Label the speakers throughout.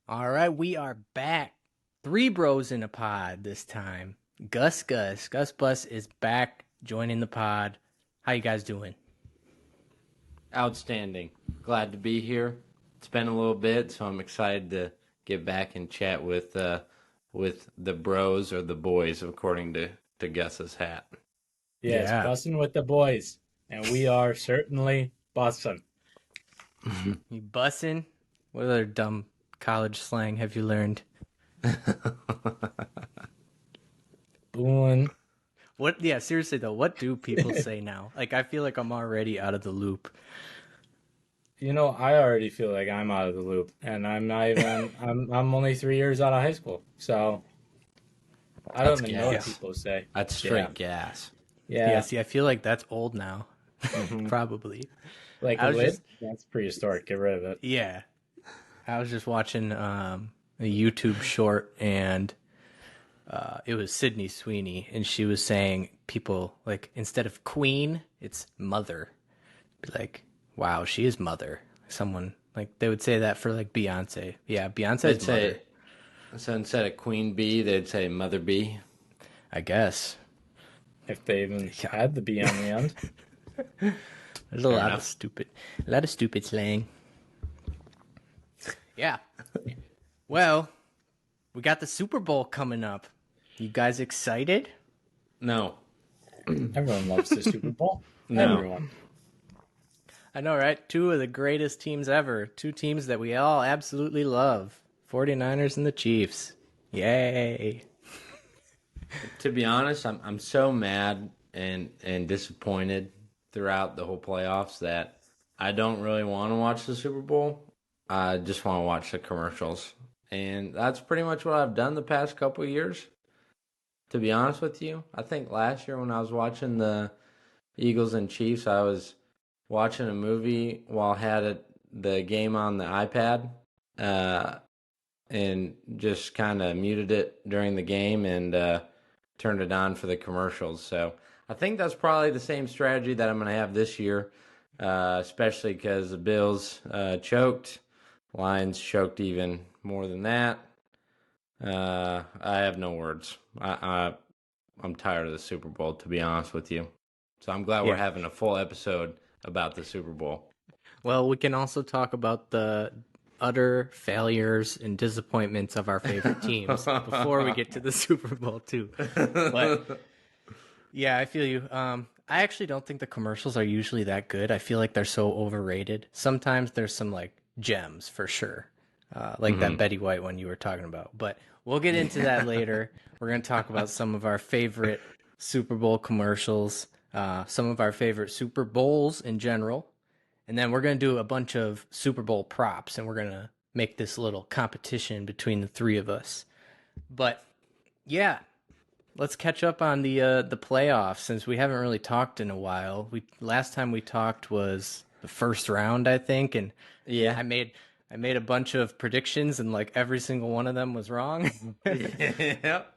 Speaker 1: All right, we are back. Three bros in a pod this time. Gus Bus is back joining the pod. How you guys doing?
Speaker 2: Outstanding. Glad to be here. It's been a little bit, so I'm excited to get back and chat with the bros or the boys, according to Gus's hat.
Speaker 3: Yes,
Speaker 1: Yeah.
Speaker 3: bussin' with the boys, and we are certainly bussin'.
Speaker 1: You bussin'? What other dumb college slang have you learned?
Speaker 3: Booin'.
Speaker 1: What yeah, seriously though, what do people say now? Like I feel like I'm already out of the loop.
Speaker 3: I already feel like I'm out of the loop, and I'm not even. I'm only 3 years out of high school, so I
Speaker 2: That's
Speaker 3: don't even know what
Speaker 2: gas.
Speaker 3: people say.
Speaker 2: That's
Speaker 3: Yeah,
Speaker 2: straight gas.
Speaker 1: Yeah,
Speaker 3: yeah,
Speaker 1: see, I feel like that's old now.
Speaker 2: Hmm.
Speaker 1: Probably.
Speaker 3: like
Speaker 1: I was
Speaker 3: lit.
Speaker 1: just
Speaker 3: That's prehistoric. Get rid of it.
Speaker 1: yeah. I was just watching a YouTube short and it was Sydney Sweeney, and she was saying people like instead of queen, it's mother. Be like, wow, she is mother. Someone like they would say that for like Beyonce. Yeah,
Speaker 2: They'd
Speaker 1: Beyonce's mother,
Speaker 2: say so instead of queen bee, they'd say mother bee.
Speaker 1: I guess.
Speaker 3: If they even
Speaker 1: Yeah,
Speaker 3: had the B on the end.
Speaker 1: there's
Speaker 2: Fair enough.
Speaker 1: a lot of stupid slang. Yeah. Well, we got the Super Bowl coming up. You guys excited?
Speaker 2: No,
Speaker 3: Everyone loves the Super Bowl.
Speaker 2: no.
Speaker 3: Everyone.
Speaker 1: I know, right? Two of the greatest teams ever. Two teams that we all absolutely love. 49ers and the Chiefs. Yay.
Speaker 2: To be honest, I'm so mad and disappointed throughout the whole playoffs that I don't really want to watch the Super Bowl. I just want to watch the commercials. And that's pretty much what I've done the past couple of years, to be honest with you. I think last year when I was watching the Eagles and Chiefs, I was watching a movie while I had the game on the iPad, uh, and just kind of muted it during the game and turned it on for the commercials. So I think that's probably the same strategy that I'm going to have this year, especially because the Bills choked, Lions choked even more than that. I have no words. I'm tired of the Super Bowl, to be honest with you. So I'm glad we're
Speaker 1: Yeah.
Speaker 2: having a full episode about the Super Bowl.
Speaker 1: Well, we can also talk about the utter failures and disappointments of our favorite teams before we get to the Super Bowl, too. But yeah, I feel you. I actually don't think the commercials are usually that good. I feel like they're so overrated. Sometimes there's some like gems for sure, like that
Speaker 2: Mhm.
Speaker 1: Betty White one you were talking about. But we'll get into that later. We're gonna talk about some of our favorite Super Bowl commercials, some of our favorite Super Bowls in general, and then we're gonna do a bunch of Super Bowl props, and we're gonna make this little competition between the three of us. But yeah, let's catch up on the playoffs since we haven't really talked in a while. We last time we talked was the first round, I think, and
Speaker 2: Yeah.
Speaker 1: I made I made a bunch of predictions and like every single one of them was wrong.
Speaker 2: Yep.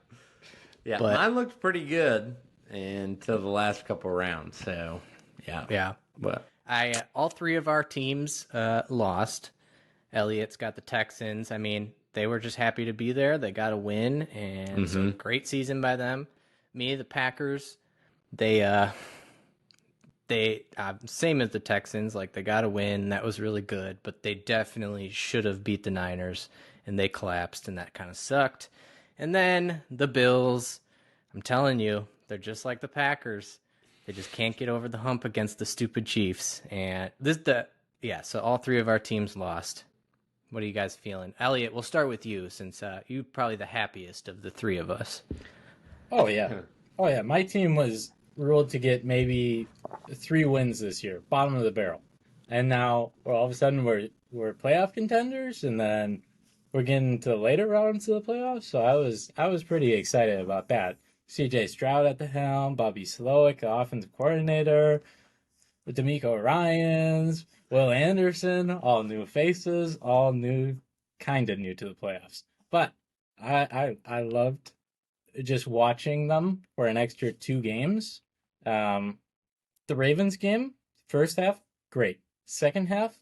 Speaker 2: Yeah,
Speaker 1: But
Speaker 2: mine looked pretty good until the last couple rounds. So, yeah.
Speaker 1: yeah,
Speaker 2: But
Speaker 1: I all three of our teams lost. Elliott's got the Texans. I mean, they were just happy to be there. They got a win, and so
Speaker 2: hmm
Speaker 1: great season by them. Me, the Packers, they same as the Texans. Like they got a win, that was really good, but they definitely should have beat the Niners, and they collapsed, and that kind of sucked. And then the Bills, I'm telling you, they're just like the Packers. They just can't get over the hump against the stupid Chiefs. And this the yeah, so all three of our teams lost. What are you guys feeling? Elliot, we'll start with you since you're probably the happiest of the three of us.
Speaker 3: Oh yeah. Oh yeah. My team was ruled to get maybe 3 wins this year, bottom of the barrel. And now all of a sudden we're playoff contenders, and then we're getting to the later rounds of the playoffs. So I was pretty excited about that. CJ Stroud at the helm, Bobby Slowick, the offensive coordinator, D'Amico Ryans, Will Anderson, all new faces, all new, kind of new to the playoffs. But I loved just watching them for an extra 2 games. Um, the Ravens game, first half, great. Second half,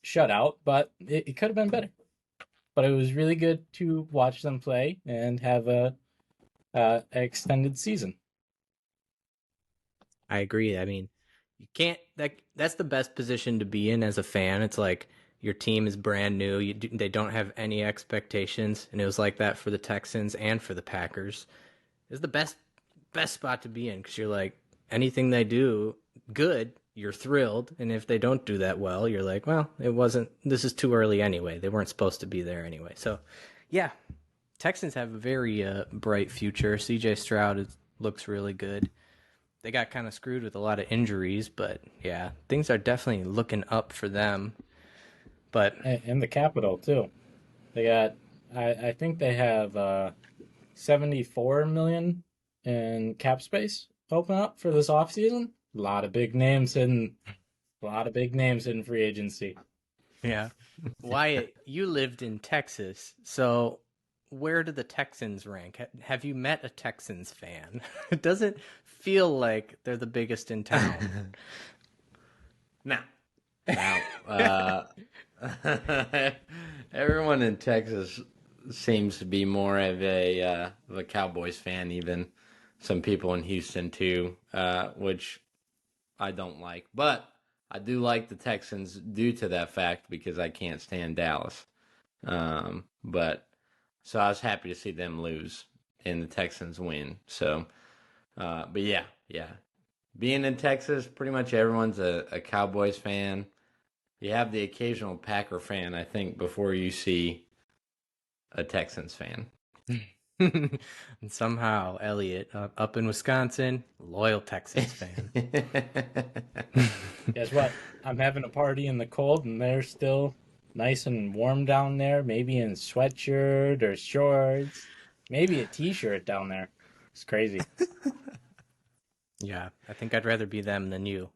Speaker 3: shut out, but it could have been better. but it was really good to watch them play and have a extended season.
Speaker 1: I agree. I mean, you can't. That's the best position to be in as a fan. It's like your team is brand new. They don't have any expectations, and it was like that for the Texans and for the Packers. It's the best spot to be in because you're like anything they do good, you're thrilled, and if they don't do that well, you're like, well, it wasn't. This is too early anyway. They weren't supposed to be there anyway. So, yeah, Texans have a very bright future. C.J. Stroud looks really good. They got kind of screwed with a lot of injuries, but yeah, things are definitely looking up for them. But
Speaker 3: And the Capitol too. They got, I think they have 74 million in cap space open up for this offseason. A lot of big names in free agency.
Speaker 1: yeah, Wyatt, you lived in Texas, so where do the Texans rank? Have you met a Texans fan? It doesn't feel like they're the biggest in town.
Speaker 2: Now, everyone in Texas seems to be more of a Cowboys fan. Even some people in Houston too, which I don't like. But I do like the Texans due to that fact because I can't stand Dallas. But so I was happy to see them lose and the Texans win. So, but yeah. Being in Texas, pretty much everyone's a Cowboys fan. You have the occasional Packer fan, I think, before you see a Texans fan.
Speaker 1: And somehow, Elliot, up in Wisconsin, loyal Texans fan.
Speaker 3: Guess what? I'm having a party in the cold, and they're still nice and warm down there. Maybe in sweatshirt or shorts, maybe a t-shirt down there. It's crazy.
Speaker 1: Yeah, I think I'd rather be them than you.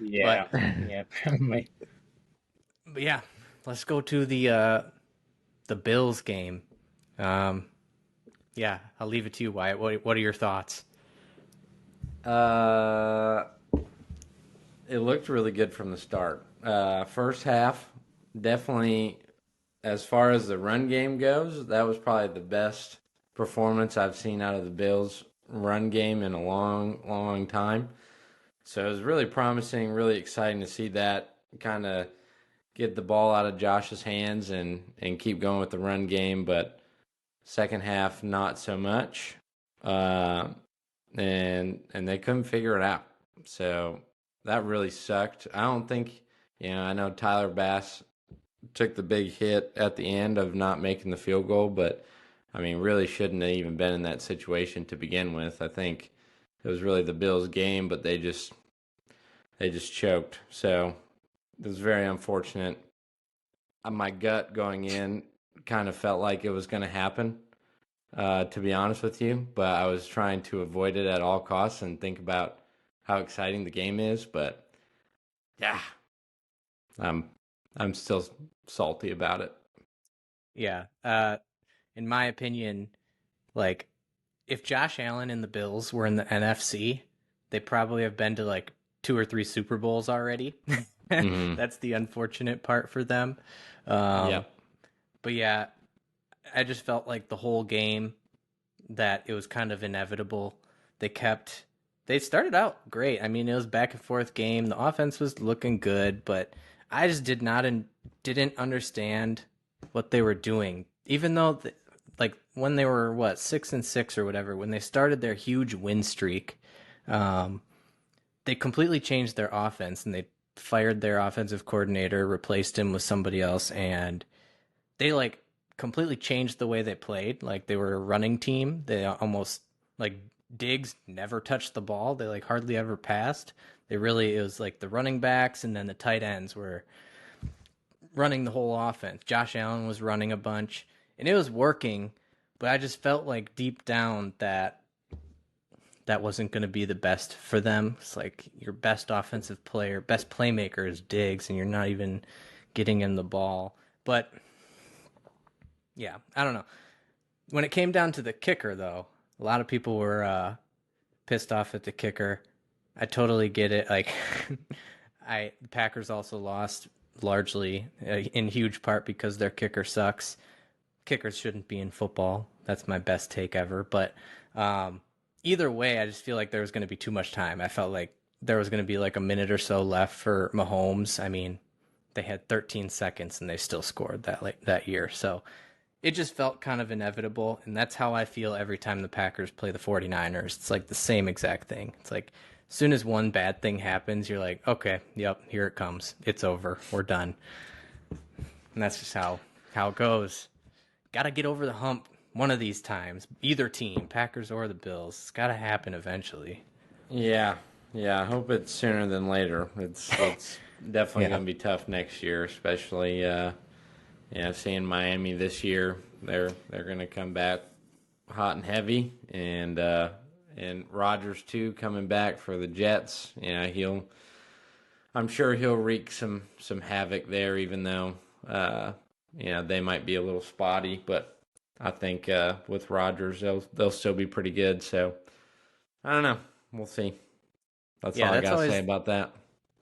Speaker 3: Yeah, yeah, probably.
Speaker 1: But yeah, let's go to the Bills game. Yeah, I'll leave it to you, Wyatt. What are your thoughts?
Speaker 2: It looked really good from the start. First half, definitely, as far as the run game goes, that was probably the best performance I've seen out of the Bills' run game in a long time. So it was really promising, really exciting to see that kind of get the ball out of Josh's hands and keep going with the run game. But second half, not so much, and they couldn't figure it out. So that really sucked. I don't think, I know Tyler Bass took the big hit at the end of not making the field goal, but I mean, really shouldn't have even been in that situation to begin with. I think it was really the Bills' game, but they just choked. So it was very unfortunate. My gut going in kind of felt like it was going to happen, to be honest with you, but I was trying to avoid it at all costs and think about how exciting the game is. But yeah, I'm still salty about it.
Speaker 1: Yeah, in my opinion, like if Josh Allen and the Bills were in the NFC, they probably have been to like 2 or 3 Super Bowls already.
Speaker 2: Mm-hmm.
Speaker 1: That's the unfortunate part for them.
Speaker 2: Yep.
Speaker 1: But yeah, I just felt like the whole game that it was kind of inevitable. They started out great. I mean, it was back and forth game. The offense was looking good, but I just didn't understand what they were doing. Even though like when they were 6-6 or whatever, when they started their huge win streak, they completely changed their offense and they fired their offensive coordinator, replaced him with somebody else, and they like completely changed the way they played. Like they were a running team. They almost like Diggs never touched the ball. They like hardly ever passed. It was like the running backs and then the tight ends were running the whole offense. Josh Allen was running a bunch and it was working, but I just felt like deep down that wasn't going to be the best for them. It's like your best offensive player, best playmaker is Diggs, and you're not even getting him the ball. But yeah, I don't know. When it came down to the kicker, though, a lot of people were pissed off at the kicker. I totally get it. Like, the Packers also lost largely in huge part because their kicker sucks. Kickers shouldn't be in football. That's my best take ever. But either way, I just feel like there was going to be too much time. I felt like there was going to be like a minute or so left for Mahomes. I mean, they had 13 seconds and they still scored that year. So it just felt kind of inevitable. And that's how I feel every time the Packers play the 49ers. It's like the same exact thing. It's like as soon as one bad thing happens, you're like, okay, yep, here it comes. It's over. We're done. And that's just how it goes. Got to get over the hump one of these times. Either team, Packers or the Bills. It's got to happen eventually.
Speaker 2: Yeah. I hope it's sooner than later. It's definitely going to be tough next year, especially seeing Miami this year. They're going to come back hot and heavy, and Rodgers too coming back for the Jets. I'm sure he'll wreak some havoc there, even though they might be a little spotty, but I think with Rodgers, they'll still be pretty good. So I don't know. We'll see. That's all I got to say about that.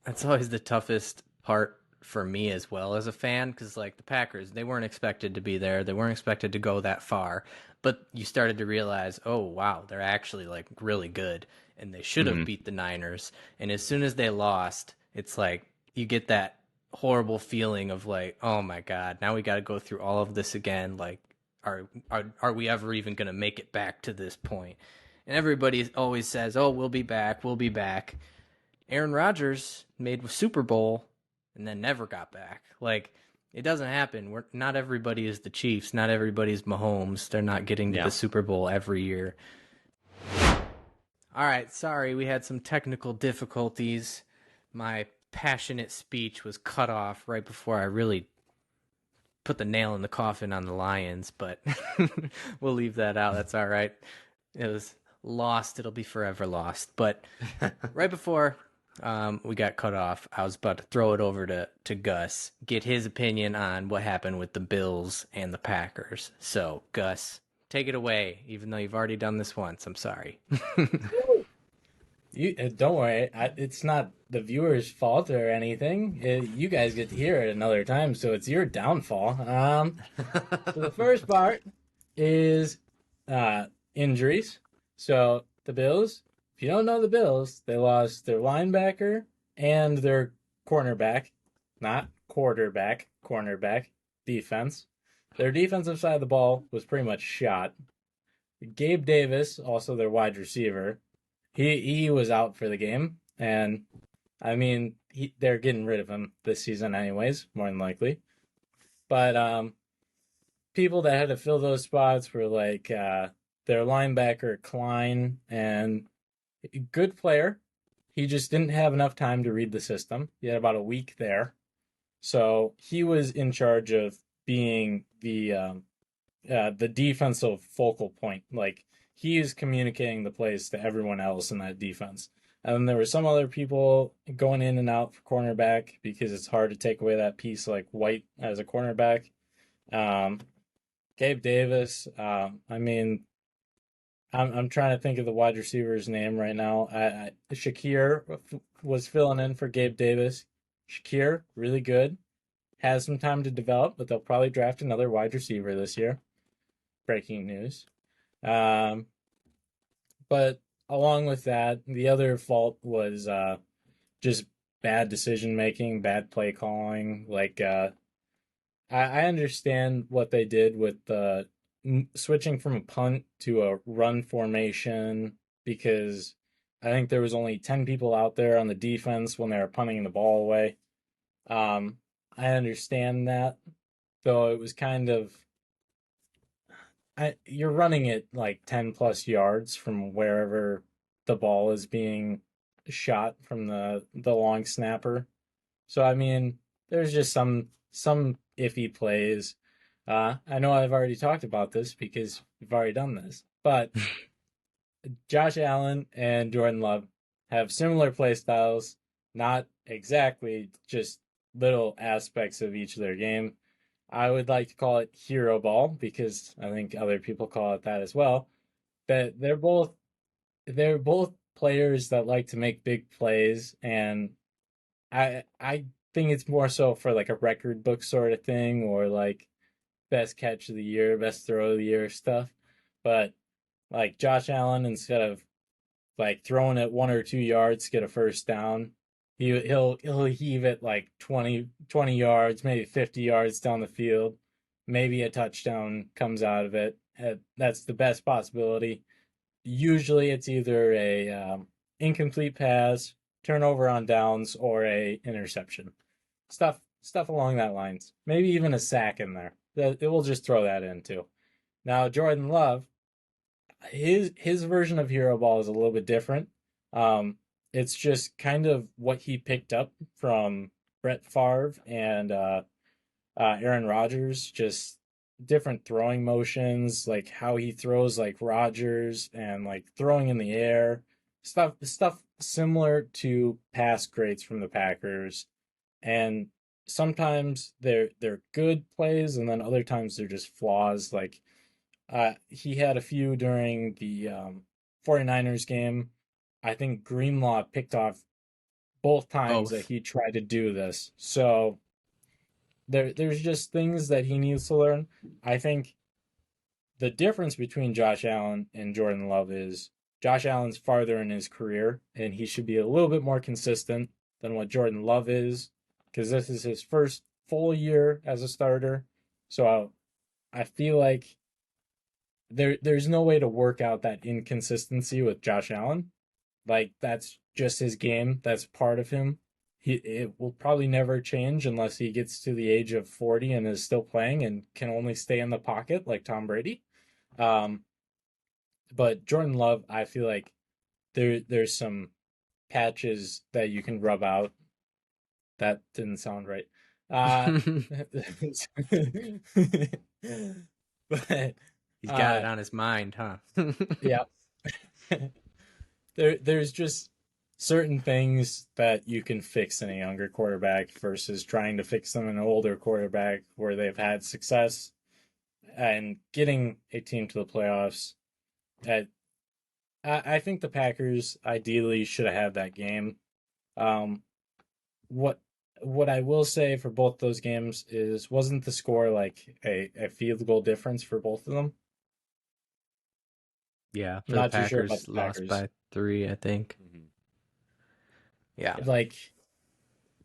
Speaker 1: That's always the toughest part for me as well as a fan, because like the Packers, they weren't expected to be there. They weren't expected to go that far. But you started to realize, oh, wow, they're actually like really good. And they should have beat the Niners. And as soon as they lost, it's like you get that horrible feeling of like, oh my God, now we got to go through all of this again. Like, are we ever even going to make it back to this point? And everybody always says, oh, we'll be back. We'll be back. Aaron Rodgers made Super Bowl and then never got back. Like, it doesn't happen. Not everybody is the Chiefs. Not everybody is Mahomes. They're not getting to the Super Bowl every year. All right, sorry, we had some technical difficulties. My passionate speech was cut off right before I really put the nail in the coffin on the Lions, but we'll leave that out. That's all right. It was lost. It'll be forever lost. But right before we got cut off, I was about to throw it over to Gus, get his opinion on what happened with the Bills and the Packers. So, Gus, take it away, even though you've already done this once. I'm sorry.
Speaker 3: Don't worry. It's not the viewer's fault or anything. You guys get to hear it another time, so it's your downfall. So the first part is injuries. So the Bills, if you don't know the Bills, they lost their linebacker and their cornerback, not quarterback, cornerback, defense. Their defensive side of the ball was pretty much shot. Gabe Davis, also their wide receiver, he was out for the game, and I mean they're getting rid of him this season anyways, more than likely. But people that had to fill those spots were like their linebacker Klein, and good player. He just didn't have enough time to read the system. He had about a week there, so he was in charge of being the defensive focal point. Like, he is communicating the plays to everyone else in that defense. And then there were some other people going in and out for cornerback because it's hard to take away that piece like White as a cornerback. Gabe Davis, I mean, I'm trying to think of the wide receiver's name right now. Shakir was filling in for Gabe Davis. Shakir, really good. Has some time to develop, but they'll probably draft another wide receiver this year. Breaking news. But along with that, the other fault was just bad decision making, bad play calling. Like, I understand what they did with the switching from a punt to a run formation, because I think there was only 10 people out there on the defense when they were punting the ball away. I understand that, though it was kind of, you're running it like 10 plus yards from wherever the ball is being shot from the long snapper. So, I mean, there's just some iffy plays. I know I've already talked about this because we've already done this, but Josh Allen and Jordan Love have similar play styles, not exactly, just little aspects of each of their game. I would like to call it hero ball because I think other people call it that as well. But they're both players that like to make big plays, and I think it's more so for like a record book sort of thing, or like best catch of the year, best throw of the year stuff. But like Josh Allen, instead of like throwing it 1 or 2 yards, get a first down, he'll heave it like 20 yards, maybe 50 yards down the field. Maybe a touchdown comes out of it. That's the best possibility. Usually it's either a incomplete pass, turnover on downs, or a interception. Stuff along that lines. Maybe even a sack in there. It will just throw that in too. Now Jordan Love, his version of hero ball is a little bit different. It's just kind of what he picked up from Brett Favre and Aaron Rodgers, just different throwing motions, like how he throws like Rodgers and like throwing in the air, stuff similar to past greats from the Packers. And sometimes they're good plays, and then other times they're just flaws. Like he had a few during the 49ers game. I think Greenlaw picked off both times that
Speaker 1: Both.
Speaker 3: he tried to do this. So there's just things that he needs to learn. I think the difference between Josh Allen and Jordan Love is Josh Allen's farther in his career, and he should be a little bit more consistent than what Jordan Love is, because this is his first full year as a starter. So I feel like there's no way to work out that inconsistency with Josh Allen. Like that's just his game. That's part of him. It will probably never change unless he gets to the age of 40 and is still playing and can only stay in the pocket like Tom Brady. Um, but Jordan Love, I feel like there's some patches that you can rub out. That didn't sound right. But
Speaker 1: He's got it on his mind, huh?
Speaker 3: yeah. There's just certain things that you can fix in a younger quarterback versus trying to fix them in an older quarterback where they've had success and getting a team to the playoffs. At, I think the Packers ideally should have had that game. Um, what what I will say for both those games is wasn't the score like a field goal difference for both of them?
Speaker 1: Yeah,
Speaker 3: I'm
Speaker 1: for the
Speaker 3: not too sure about
Speaker 1: Packers,
Speaker 3: the
Speaker 1: lost
Speaker 3: Packers.
Speaker 1: by 3, I think.
Speaker 2: Mhm.
Speaker 1: Yeah.
Speaker 3: Like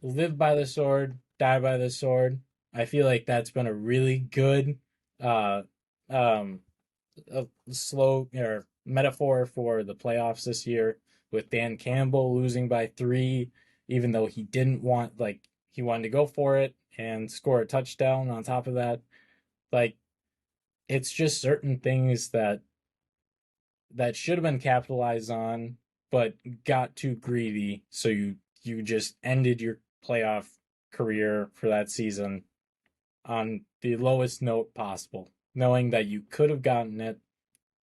Speaker 3: live by the sword, die by the sword. I feel like that's been a really good uh um a slow or metaphor for the playoffs this year, with Dan Campbell losing by 3, even though he didn't want, like, he wanted to go for it and score a touchdown on top of that. Like, it's just certain things that should have been capitalized on, but got too greedy. So you just ended your playoff career for that season on the lowest note possible, knowing that you could have gotten it,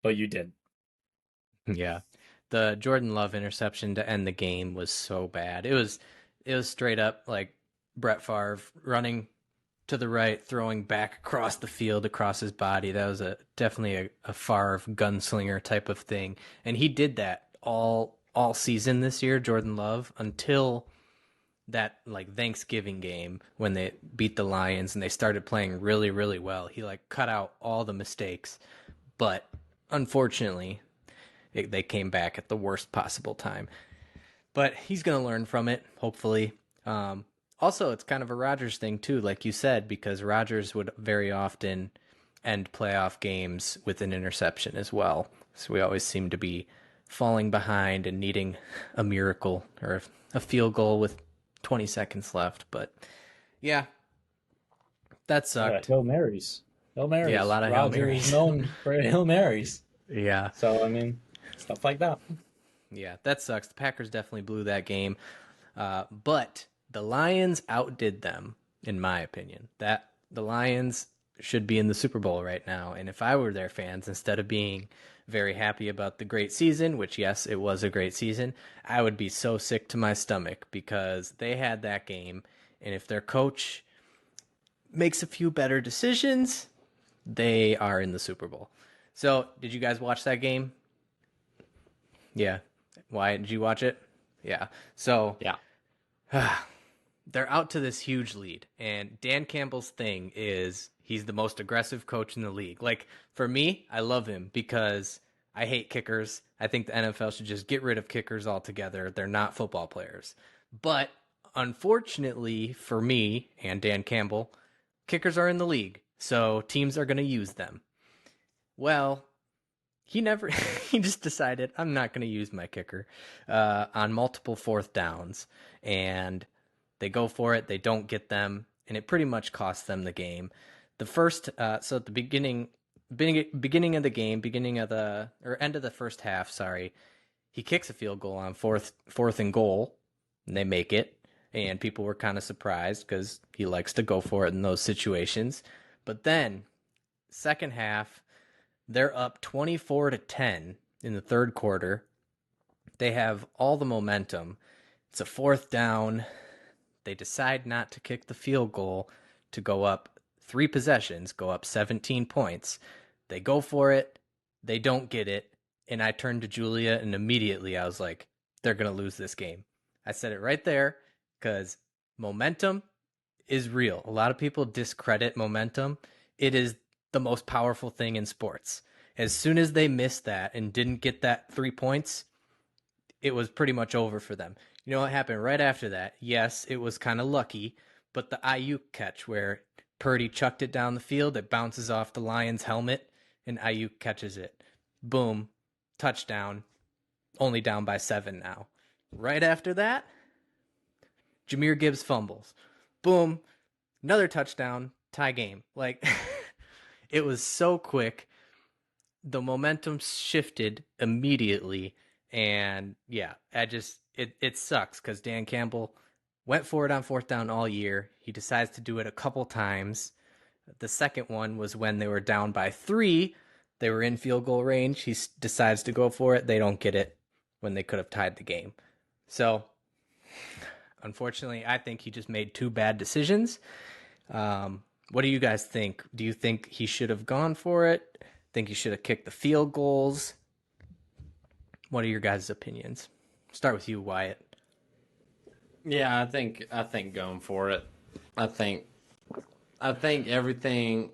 Speaker 3: but you did.
Speaker 1: Yeah. The Jordan Love interception to end the game was so bad. It was straight up like Brett Favre running to the right, throwing back across the field, across his body. That was definitely a Favre gunslinger type of thing. And he did that all season this year, Jordan Love, until that like Thanksgiving game when they beat the Lions and they started playing really, really well. He like cut out all the mistakes. But unfortunately, they came back at the worst possible time. But he's going to learn from it, hopefully. Also, it's kind of a Rodgers thing, too, like you said, because Rodgers would very often end playoff games with an interception as well. So we always seem to be falling behind and needing a miracle or a field goal with 20 seconds left. But yeah, that sucked.
Speaker 3: Hail Marys. Hail
Speaker 1: Yeah, a
Speaker 3: Marys.
Speaker 1: lot of Hail
Speaker 3: Roger is
Speaker 1: Marys.
Speaker 3: known for Hail Marys.
Speaker 1: Yeah.
Speaker 3: So, I mean, stuff like that.
Speaker 1: Yeah, that sucks. The Packers definitely blew that game. But the Lions outdid them, in my opinion. That the Lions should be in the Super Bowl right now. And if I were their fans, instead of being very happy about the great season, which yes, it was a great season, I would be so sick to my stomach because they had that game. And if their coach makes a few better decisions, they are in the Super Bowl. So, did you guys watch that game? Yeah. Why did you watch it? Yeah. So,
Speaker 2: Yeah.
Speaker 1: they're out to this huge lead, and Dan Campbell's thing is he's the most aggressive coach in the league. Like, for me, I love him because I hate kickers. I think the NFL should just get rid of kickers altogether. They're not football players. But unfortunately for me and Dan Campbell, kickers are in the league, so teams are going to use them. Well, he just decided I'm not going to use my kicker on multiple fourth downs, and they go for it, they don't get them, and it pretty much costs them the game. The first so at the beginning of the game, end of the first half, sorry, he kicks a field goal on fourth and goal, and they make it, and people were kind of surprised because he likes to go for it in those situations. But then second half, they're up 24-10 in the third quarter. They have all the momentum. It's a fourth down. They decide not to kick the field goal to go up 3 possessions, go up 17 points. They go for it. They don't get it. And I turned to Julia, and immediately I was like, they're going to lose this game. I said it right there because momentum is real. A lot of people discredit momentum. It is the most powerful thing in sports. As soon as they missed that and didn't get that 3 points, it was pretty much over for them. You know what happened right after that? Yes, it was kind of lucky, but the Ayuk catch where Purdy chucked it down the field, it bounces off the Lions' helmet, and Ayuk catches it. Boom, touchdown, only down by 7 now. Right after that, Jahmyr Gibbs fumbles. Boom, another touchdown, tie game. Like, it was so quick. The momentum shifted immediately, and yeah, it sucks because Dan Campbell went for it on fourth down all year. He decides to do it a couple times. The second one was when they were down by 3. They were in field goal range. He decides to go for it. They don't get it when they could have tied the game. So, unfortunately, I think he just made 2 bad decisions. What do you guys think? Do you think he should have gone for it? Think he should have kicked the field goals? What are your guys' opinions? Start with you, Wyatt.
Speaker 2: Yeah, I think going for it. I think everything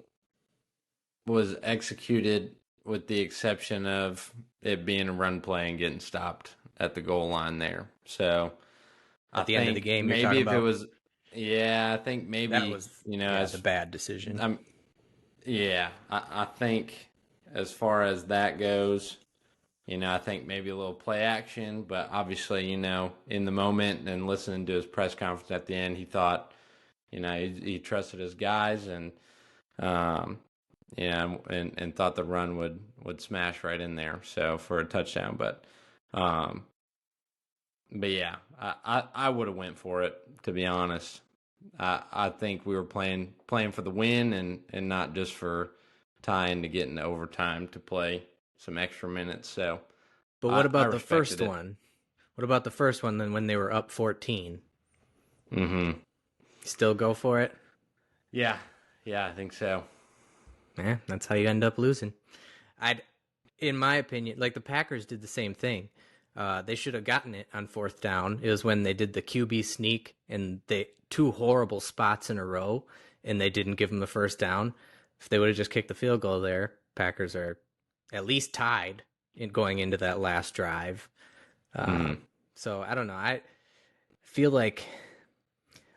Speaker 2: was executed with the exception of it being a run play and getting stopped at the goal line there. So
Speaker 1: at the end of the game,
Speaker 2: maybe if it was, I think maybe
Speaker 1: that was the bad decision.
Speaker 2: I think as far as that goes, I think maybe a little play action, but obviously, in the moment and listening to his press conference at the end, he thought, he trusted his guys and thought the run would smash right in there. So for a touchdown, but yeah, I would have went for it, to be honest. I think we were playing for the win and not just for tying to get into overtime to play some extra minutes. So,
Speaker 1: but what about the first one? What about the first one then when they were up 14?
Speaker 2: Mm-hmm.
Speaker 1: Still go for it?
Speaker 2: Yeah, I think so.
Speaker 1: Yeah, that's how you end up losing. In my opinion, like the Packers did the same thing. They should have gotten it on fourth down. It was when they did the QB sneak and 2 horrible spots in a row, and they didn't give them the first down. If they would have just kicked the field goal there, Packers are at least tied in going into that last drive. So I don't know. I feel like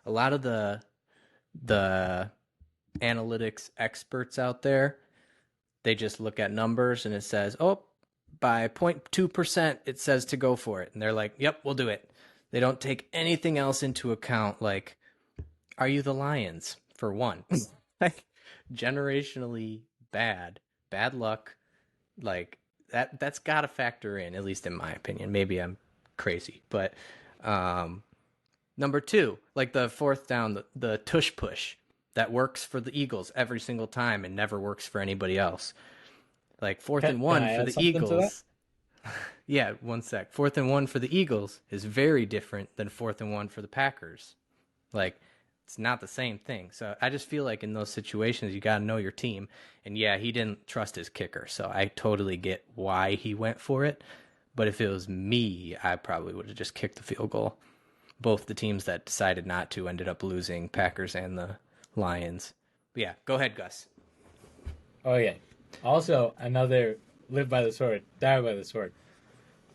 Speaker 1: a lot of the analytics experts out there, they just look at numbers and it says, by 0.2%, it says to go for it. And they're like, yep, we'll do it. They don't take anything else into account. Like, are you the Lions, for one? Like, generationally bad luck. Like, that's got to factor in, at least in my opinion. Maybe I'm crazy. But number 2, like the fourth down, the tush push that works for the Eagles every single time and never works for anybody else. Like 4th and 1 for the Eagles. Yeah, 1 sec. 4th and 1 for the Eagles is very different than 4th and 1 for the Packers. Like, it's not the same thing. So I just feel like in those situations, you got to know your team. And yeah, he didn't trust his kicker. So I totally get why he went for it. But if it was me, I probably would have just kicked the field goal. both the teams that decided not to ended up losing, Packers and the Lions. But yeah, go ahead, Gus.
Speaker 3: Oh yeah. Also, another live by the sword, die by the sword.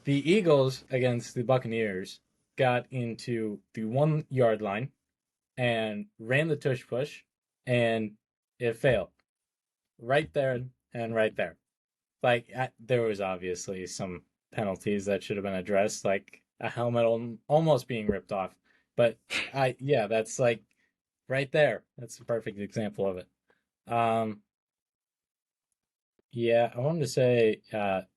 Speaker 3: The Eagles against the Buccaneers got into the 1 yard line and ran the tush push, and it failed right there and right there. Like there was obviously some penalties that should have been addressed, like a helmet almost being ripped off. But yeah, that's like right there. That's a perfect example of it. Um, yeah, I wanted to say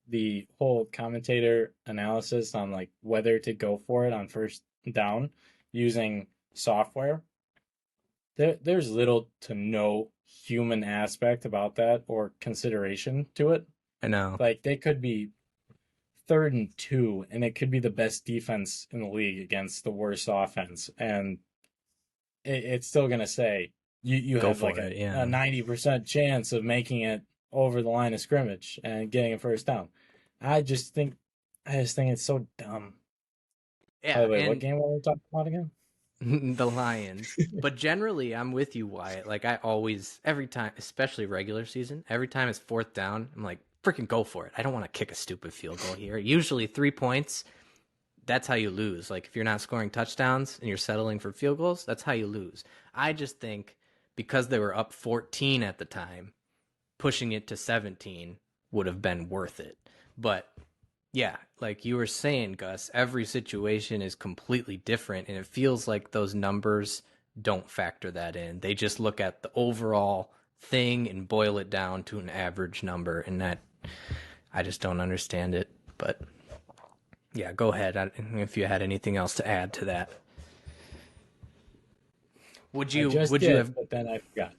Speaker 3: the whole commentator analysis on like whether to go for it on first down using software. There's little to no human aspect about that or consideration to it.
Speaker 1: I know.
Speaker 3: Like they could be 3rd and 2, and it could be the best defense in the league against the worst offense, and it's still gonna say you
Speaker 1: Go
Speaker 3: have
Speaker 1: for
Speaker 3: like
Speaker 1: it,
Speaker 3: a
Speaker 1: yeah.
Speaker 3: 90% chance of making it over the line of scrimmage and getting a first down. I just think it's so dumb. By
Speaker 1: Yeah,
Speaker 3: the way, what
Speaker 1: and
Speaker 3: game were we talking about again?
Speaker 1: the Lions. But generally, I'm with you, Wyatt. Like I always, every time, especially regular season, every time it's fourth down, I'm like, freaking go for it. I don't want to kick a stupid field goal here. Usually 3 points, that's how you lose. Like if you're not scoring touchdowns and you're settling for field goals, that's how you lose. I just think because they were up 14 at the time, pushing it to 17 would have been worth it. But yeah, like you were saying, Gus, every situation is completely different, and it feels like those numbers don't factor that in. They just look at the overall thing and boil it down to an average number, and that I just don't understand it. But yeah, go ahead if you had anything else to add to that. Would
Speaker 3: I
Speaker 1: you
Speaker 3: just
Speaker 1: would you
Speaker 3: did,
Speaker 1: have
Speaker 3: but then I forgot.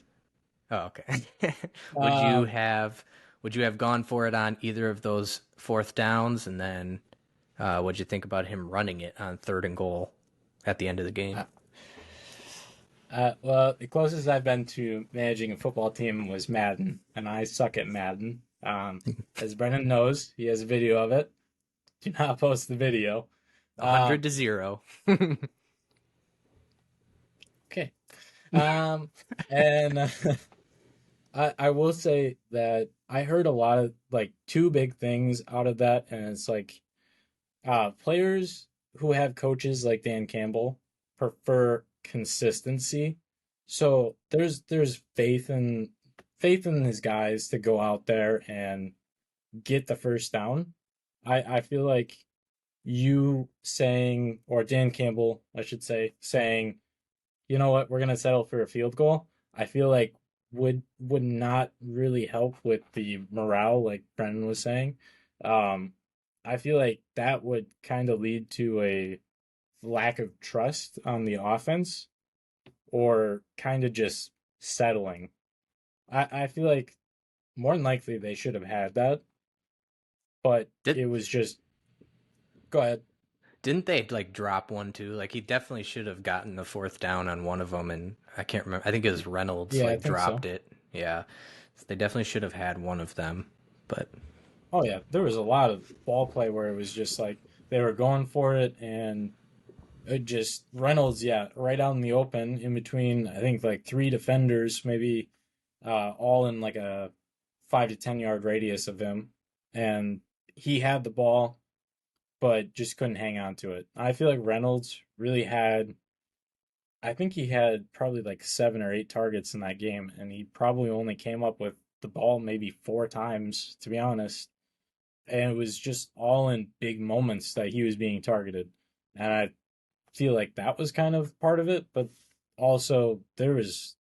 Speaker 1: Oh, okay. would you
Speaker 3: Um,
Speaker 1: have would you have gone for it on either of those fourth downs, and then what'd you think about him running it on 3rd and goal at the end of the game?
Speaker 3: uh, well, the closest I've been to managing a football team was Madden, and I suck at Madden. As Brennan knows, he has a video of it. Do not post the video.
Speaker 1: A hundred
Speaker 3: Um,
Speaker 1: to zero.
Speaker 3: okay. Um, and I will say that I heard a lot of like two big things out of that, and it's like players who have coaches like Dan Campbell prefer consistency. So there's faith in his guys to go out there and get the first down. I feel like you saying, or Dan Campbell, I should say, saying, you know what, we're gonna settle for a field goal. I feel like would not really help with the morale, like Brennan was saying. Um, I feel like that would kind of lead to a lack of trust on the offense, or kind of just settling. I feel like more than likely they should have had that, but
Speaker 1: Did
Speaker 3: it was just go ahead.
Speaker 1: didn't they like drop one too? Like he definitely should have gotten the fourth down on one of them, and I can't remember. I think it was Reynolds
Speaker 3: Yeah, I
Speaker 1: like
Speaker 3: think
Speaker 1: dropped
Speaker 3: so.
Speaker 1: it. Yeah, so they definitely should have had one of them. But
Speaker 3: Oh yeah, there was a lot of ball play where it was just like they were going for it, and it just Reynolds, yeah, right out in the open in between, I think like three defenders, maybe all in like a 5 to 10 yard radius of him. And he had the ball, but just couldn't hang on to it. I feel like Reynolds really had, I think he had probably like 7 or 8 targets in that game, and he probably only came up with the ball maybe 4 times, to be honest. And it was just all in big moments that he was being targeted. And I feel like that was kind of part of it, but also there was,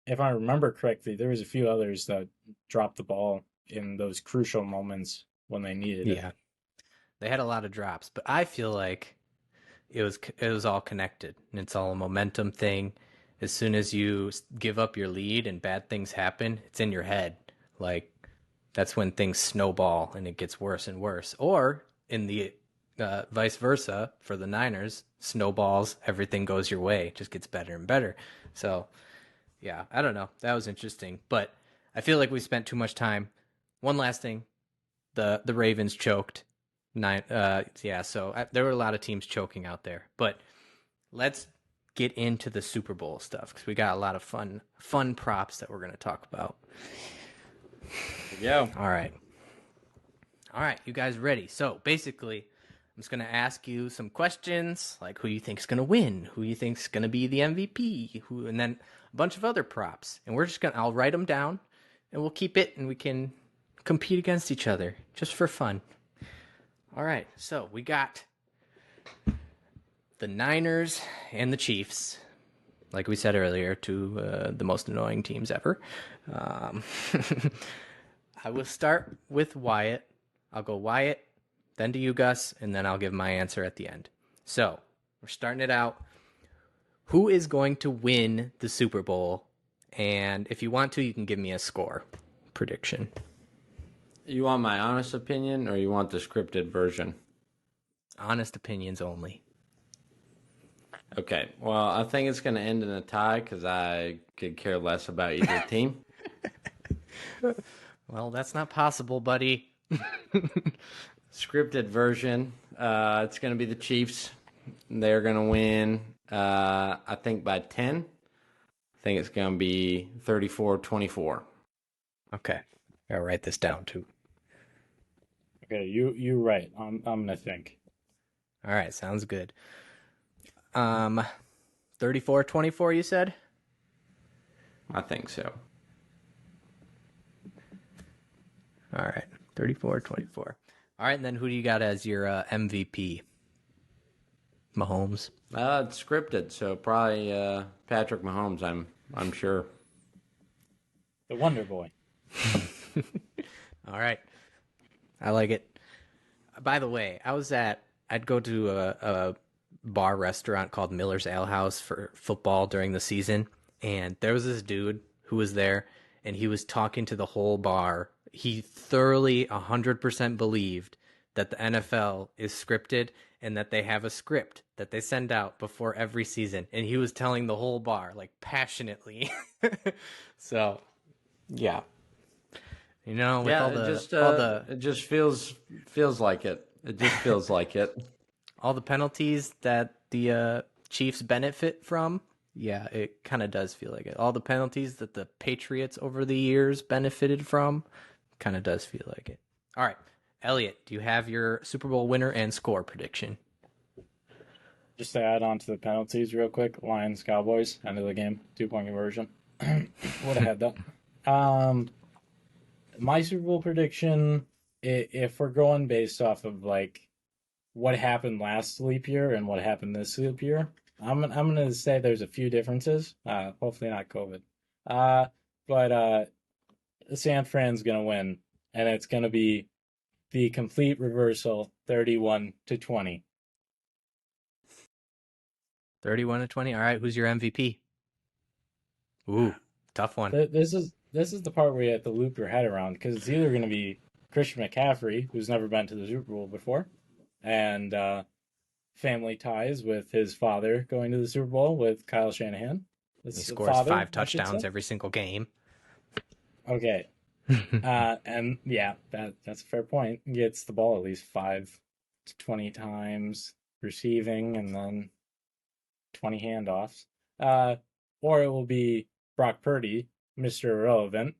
Speaker 3: if I remember correctly, there was a few others that dropped the ball in those crucial moments when they needed it.
Speaker 1: yeah, they had a lot of drops. But I feel like it was all connected, and it's all a momentum thing. As soon as you give up your lead and bad things happen, it's in your head. Like that's when things snowball and it gets worse and worse. Or in the vice versa for the Niners, snowballs, everything goes your way, it just gets better and better. So yeah, I don't know. That was interesting, but I feel like we spent too much time. One last thing: the Ravens choked. Yeah, so there were a lot of teams choking out there, but let's get into the Super Bowl stuff because we got a lot of fun props that we're going to talk about.
Speaker 2: Yeah.
Speaker 1: All right, you guys ready? So basically, I'm just going to ask you some questions like who you think's going to win, who you think's going to be the MVP, and then a bunch of other props. And I'll write them down, and we'll keep it, and we can compete against each other just for fun. All right, so we got the Niners and the Chiefs, like we said earlier, two the most annoying teams ever. I will start with Wyatt. I'll go Wyatt, then to you, Gus, and then I'll give my answer at the end. So we're starting it out. Who is going to win the Super Bowl? And if you want to, you can give me a score prediction.
Speaker 2: You want my honest opinion or you want the scripted version?
Speaker 1: Honest opinions only.
Speaker 2: Okay, well, I think it's going to end in a tie because I could care less about either team.
Speaker 1: Well, that's not possible, buddy.
Speaker 2: Scripted version, it's going to be the Chiefs. They're going to win, I think, by 10. I think it's going to be 34-24.
Speaker 1: Okay. I'll write this down, too.
Speaker 3: Okay, you right. I'm gonna think.
Speaker 1: All right, sounds good. 34-24, you said?
Speaker 2: I think so.
Speaker 1: All right, 34-24. All right, and then who do you got as your MVP? Mahomes?
Speaker 2: It's scripted, so probably Patrick Mahomes, I'm sure.
Speaker 3: The Wonder Boy.
Speaker 1: All right. I like it. By the way, I'd go to a bar restaurant called Miller's Ale House for football during the season, and there was this dude who was there, and he was talking to the whole bar. He thoroughly 100% believed that the NFL is scripted and that they have a script that they send out before every season, and he was telling the whole bar like passionately. So, yeah. You know, with
Speaker 2: it just feels like it. It just feels like it.
Speaker 1: All the penalties that the Chiefs benefit from, yeah, it kind of does feel like it. All the penalties that the Patriots over the years benefited from, kind of does feel like it. All right, Elliot, do you have your Super Bowl winner and score prediction?
Speaker 3: Just to add on to the penalties real quick, Lions, Cowboys, end of the game, 2-point conversion. Would have had that. My Super Bowl prediction, if we're going based off of like what happened last leap year and what happened this leap year, I'm gonna say there's a few differences. Hopefully not COVID. But San Fran's gonna win, and it's gonna be the complete reversal, 31-20.
Speaker 1: 31-20. All right, who's your MVP? Ooh, tough one.
Speaker 3: This is the part where you have to loop your head around because it's either going to be Christian McCaffrey, who's never been to the Super Bowl before, and family ties with his father going to the Super Bowl with Kyle Shanahan.
Speaker 1: He scores 5 touchdowns every single game.
Speaker 3: Okay. And yeah, that's a fair point. He gets the ball at least 5 to 20 times receiving and then 20 handoffs. Or it will be Brock Purdy, Mr. Irrelevant,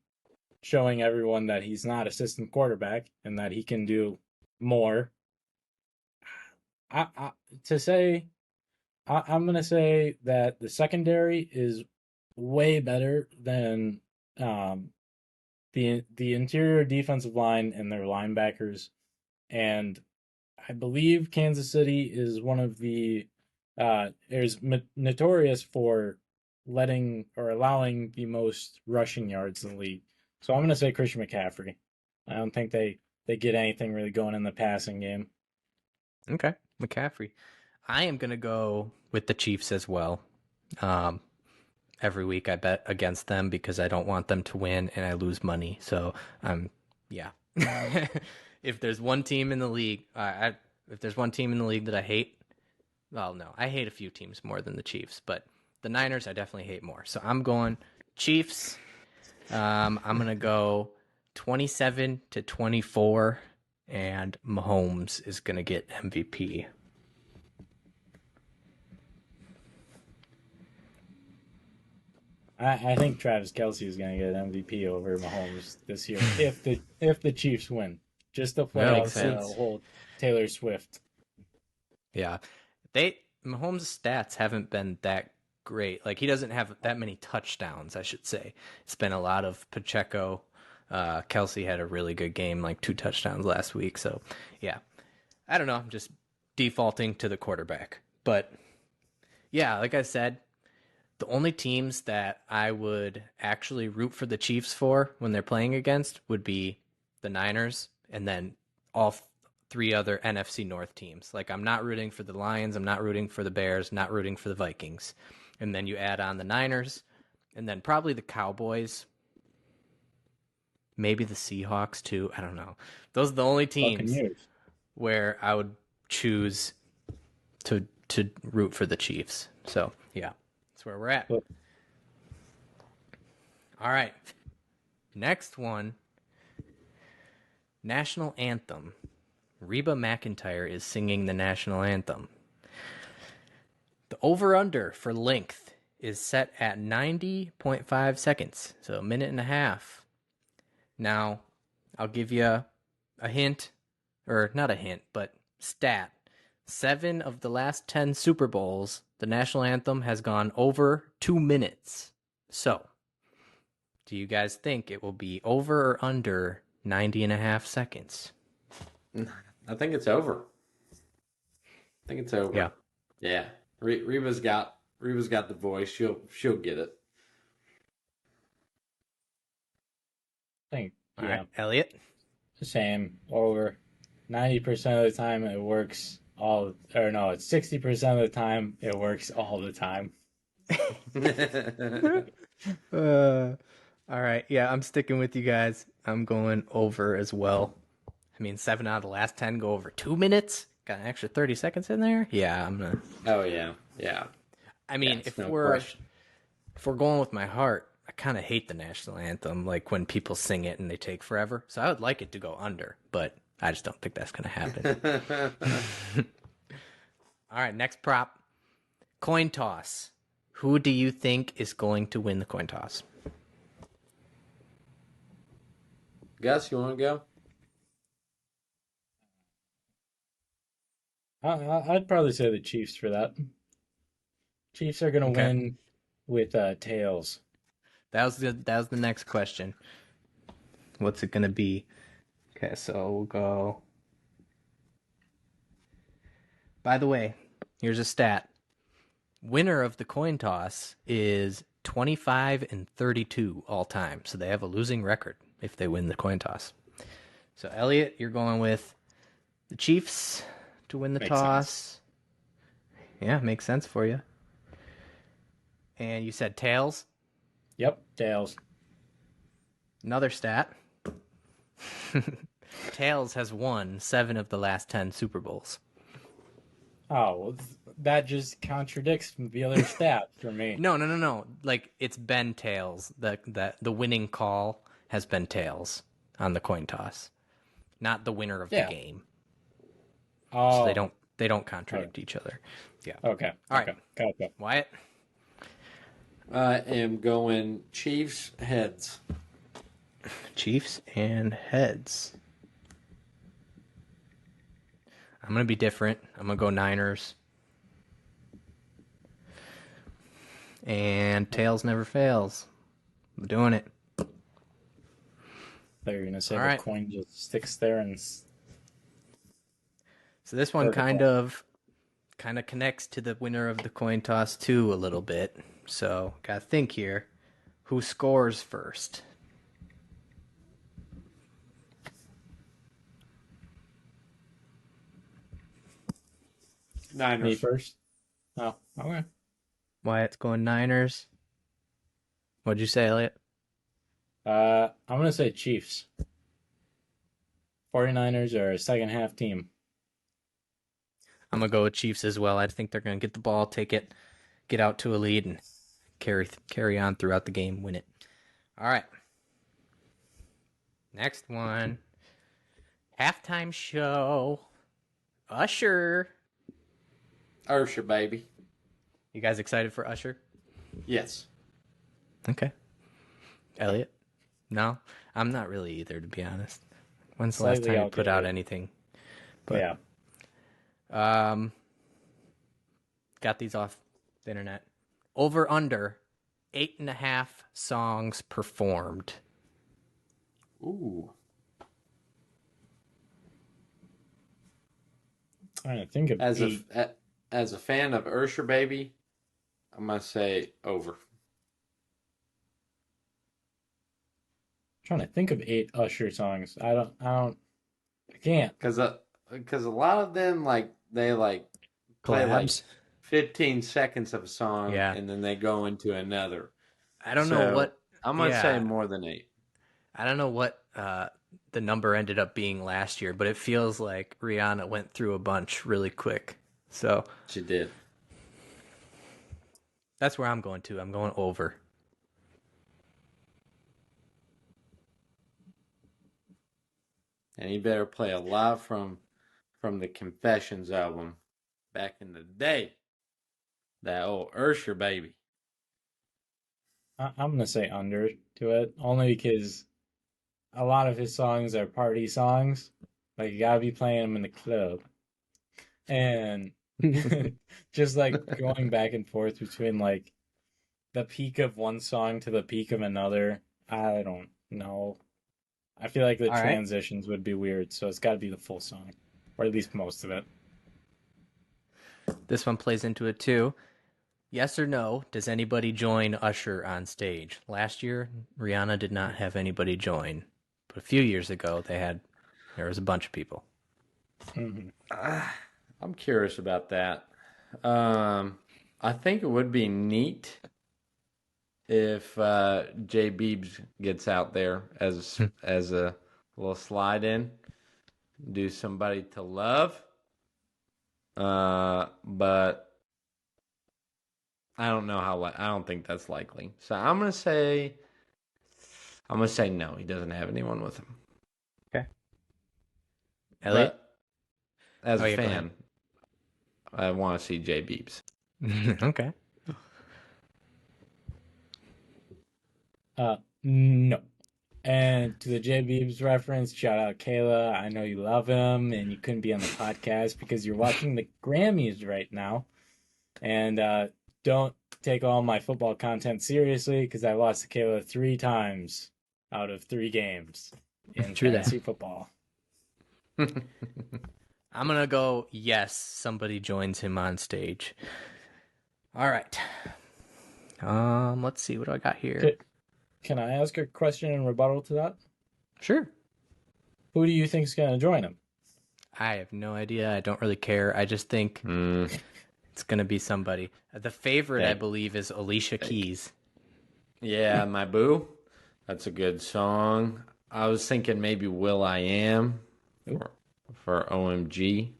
Speaker 3: showing everyone that he's not assistant quarterback and that he can do more. I'm going to say that the secondary is way better than the interior defensive line and their linebackers. And I believe Kansas City is one of the is notorious for letting or allowing the most rushing yards in the league. So I'm going to say Christian McCaffrey. I don't think they get anything really going in the passing game.
Speaker 1: Okay, McCaffrey. I am going to go with the Chiefs as well. Every week I bet against them because I don't want them to win and I lose money. So yeah. If there's one team in the league, if there's one team in the league that I hate, well, no, I hate a few teams more than the Chiefs, but the Niners I definitely hate more. So I'm going Chiefs. I'm going to go 27-24, and Mahomes is going to get MVP.
Speaker 3: I think Travis Kelce is going to get MVP over Mahomes this year if the Chiefs win. Just the
Speaker 1: That makes
Speaker 3: playoffs, the
Speaker 1: sense.
Speaker 3: whole Taylor Swift.
Speaker 1: Yeah. Mahomes' stats haven't been that great. Like, he doesn't have that many touchdowns, I should say. It's been a lot of Pacheco. Kelsey had a really good game, like 2 touchdowns last week. So, yeah. I don't know. I'm just defaulting to the quarterback. But, yeah, like I said, the only teams that I would actually root for the Chiefs for when they're playing against would be the Niners and then all 3 other NFC North teams. Like, I'm not rooting for the Lions, I'm not rooting for the Bears, not rooting for the Vikings. And then you add on the Niners and then probably the Cowboys, maybe the Seahawks too. I don't know. Those are the only teams
Speaker 3: Buccaneers.
Speaker 1: where I would choose to root for the Chiefs. So, yeah. That's where we're at.
Speaker 3: But
Speaker 1: All right. Next one. National Anthem. Reba McEntire is singing the national anthem. The over-under for length is set at 90.5 seconds, so a minute and a half. Now, I'll give you a hint, or not a hint, but stat. 7 of the last 10 Super Bowls, the national anthem has gone over 2 minutes. So, do you guys think it will be over or under 90 and a half seconds?
Speaker 2: I think it's over. I think it's over.
Speaker 1: Yeah.
Speaker 2: Yeah. Reba's got the voice. She'll get it.
Speaker 3: I think,
Speaker 1: All
Speaker 3: yeah,
Speaker 1: right, Elliot?
Speaker 3: the same. Over 90% of the time it works it's 60% of the time it works all the time.
Speaker 1: All right. Yeah, I'm sticking with you guys. I'm going over as well. I mean, 7 out of the last 10 go over 2 minutes. Got an extra 30 seconds in there. Yeah, I'm gonna.
Speaker 2: Oh yeah, yeah.
Speaker 1: I mean,
Speaker 2: That's
Speaker 1: if
Speaker 2: no
Speaker 1: we're
Speaker 2: question.
Speaker 1: going with my heart, I kind of hate the national anthem. Like when people sing it and they take forever. So I would like it to go under, but I just don't think that's gonna happen. All right, next prop. Coin toss. Who do you think is going to win the coin toss?
Speaker 2: Gus, you want to go?
Speaker 3: I'd probably say the Chiefs for that. Chiefs are going to
Speaker 1: Okay.
Speaker 3: win with tails.
Speaker 1: That was the next question. What's it gonna be? Okay, so we'll go. By the way, here's a stat. Winner of the coin toss is 25 and 32 all time. So they have a losing record if they win the coin toss. So Elliot, you're going with the Chiefs to win the
Speaker 3: Makes
Speaker 1: toss.
Speaker 3: sense.
Speaker 1: Yeah, makes sense for you. And you said tails.
Speaker 3: Yep, tails.
Speaker 1: Another stat. Tails has won 7 of the last 10 Super Bowls.
Speaker 3: Oh, well, that just contradicts the other stat for me.
Speaker 1: No. Like, it's been tails. The winning call has been tails on the coin toss, not the winner of the
Speaker 3: Yeah.
Speaker 1: game.
Speaker 3: Oh,
Speaker 1: So they don't contradict each other. Yeah.
Speaker 3: okay.
Speaker 1: All right.
Speaker 3: Okay. Gotcha.
Speaker 1: Wyatt?
Speaker 2: I am going Chiefs heads.
Speaker 1: Chiefs and heads. I'm going to be different. I'm going to go Niners. And tails never fails. I'm doing it.
Speaker 3: They're going to say
Speaker 1: All
Speaker 3: the
Speaker 1: right.
Speaker 3: coin just sticks there and
Speaker 1: So this one
Speaker 3: Vertical.
Speaker 1: kind of connects to the winner of the coin toss too a little bit. So gotta think here. Who scores first?
Speaker 3: me
Speaker 2: Niners.
Speaker 3: first. Oh, okay.
Speaker 1: Wyatt's going Niners. What'd you say, Elliot?
Speaker 3: I'm going to say Chiefs. 49ers are a second half team.
Speaker 1: I'm gonna go with Chiefs as well. I think they're gonna get the ball, take it, get out to a lead, and carry on throughout the game, win it. All right. Next one. Halftime show. Usher.
Speaker 2: Ursher, baby.
Speaker 1: You guys excited for Usher?
Speaker 2: Yes.
Speaker 1: Okay. Elliot? No, I'm not really either, to be honest. When's the last
Speaker 3: Slightly
Speaker 1: time you put out
Speaker 3: outdated.
Speaker 1: anything?
Speaker 3: But
Speaker 1: Um, got these off the internet. Over under 8.5 songs performed.
Speaker 2: Ooh.
Speaker 3: trying to think of
Speaker 2: As
Speaker 3: eight.
Speaker 2: as a fan of Ursher Baby, I'm gonna say over.
Speaker 3: Trying to think of 8 Usher songs. I can't.
Speaker 2: Because a lot of them they play like
Speaker 1: Collabs?
Speaker 2: 15 seconds of a song
Speaker 1: Yeah.
Speaker 2: and then they go into another.
Speaker 1: I don't know
Speaker 2: So
Speaker 1: what.
Speaker 2: I'm gonna say
Speaker 1: Yeah.
Speaker 2: more than 8.
Speaker 1: I don't know what the number ended up being last year, but it feels like Rihanna went through a bunch really quick. So
Speaker 2: She did.
Speaker 1: that's where I'm going to. I'm going over.
Speaker 2: And you better play a lot from the Confessions album back in the day. That old Ursher Baby.
Speaker 3: I'm gonna say under to it, only because a lot of his songs are party songs. Like you gotta be playing them in the club, and just like going back and forth between like the peak of one song to the peak of another. I don't know. I feel like the
Speaker 1: All right.
Speaker 3: transitions would be weird, so it's got to be the full song, or at least most of it.
Speaker 1: This one plays into it too. Yes or no, does anybody join Usher on stage? Last year, Rihanna did not have anybody join. But a few years ago, there was a bunch of people.
Speaker 3: Hmm.
Speaker 2: I'm curious about that. I think it would be neat if Jay Beebs gets out there as a little slide in, do Somebody to Love. But I don't know I don't think that's likely. So I'm gonna say no. He doesn't have anyone with him.
Speaker 1: Okay. Elliot?
Speaker 2: But as
Speaker 1: Oh,
Speaker 2: a
Speaker 1: yeah, go ahead.
Speaker 2: fan, I want to see Jay Beebs.
Speaker 1: Okay.
Speaker 3: No. And to the J Beebs reference, shout out Kayla. I know you love him, and you couldn't be on the podcast because you're watching the Grammys right now. And don't take all my football content seriously because I lost to Kayla 3 times out of 3 games in
Speaker 1: True that.
Speaker 3: fantasy football.
Speaker 1: I'm going to go yes, somebody joins him on stage. All right. Let's see. What do I got here?
Speaker 3: Can I ask a question in rebuttal to that?
Speaker 1: Sure.
Speaker 3: Who do you think is going to join him?
Speaker 1: I have no idea. I don't really care. I just think it's going to be somebody. The favorite, I believe, is Alicia Keys.
Speaker 2: Yeah, My Boo. That's a good song. I was thinking maybe Will I Am for OMG.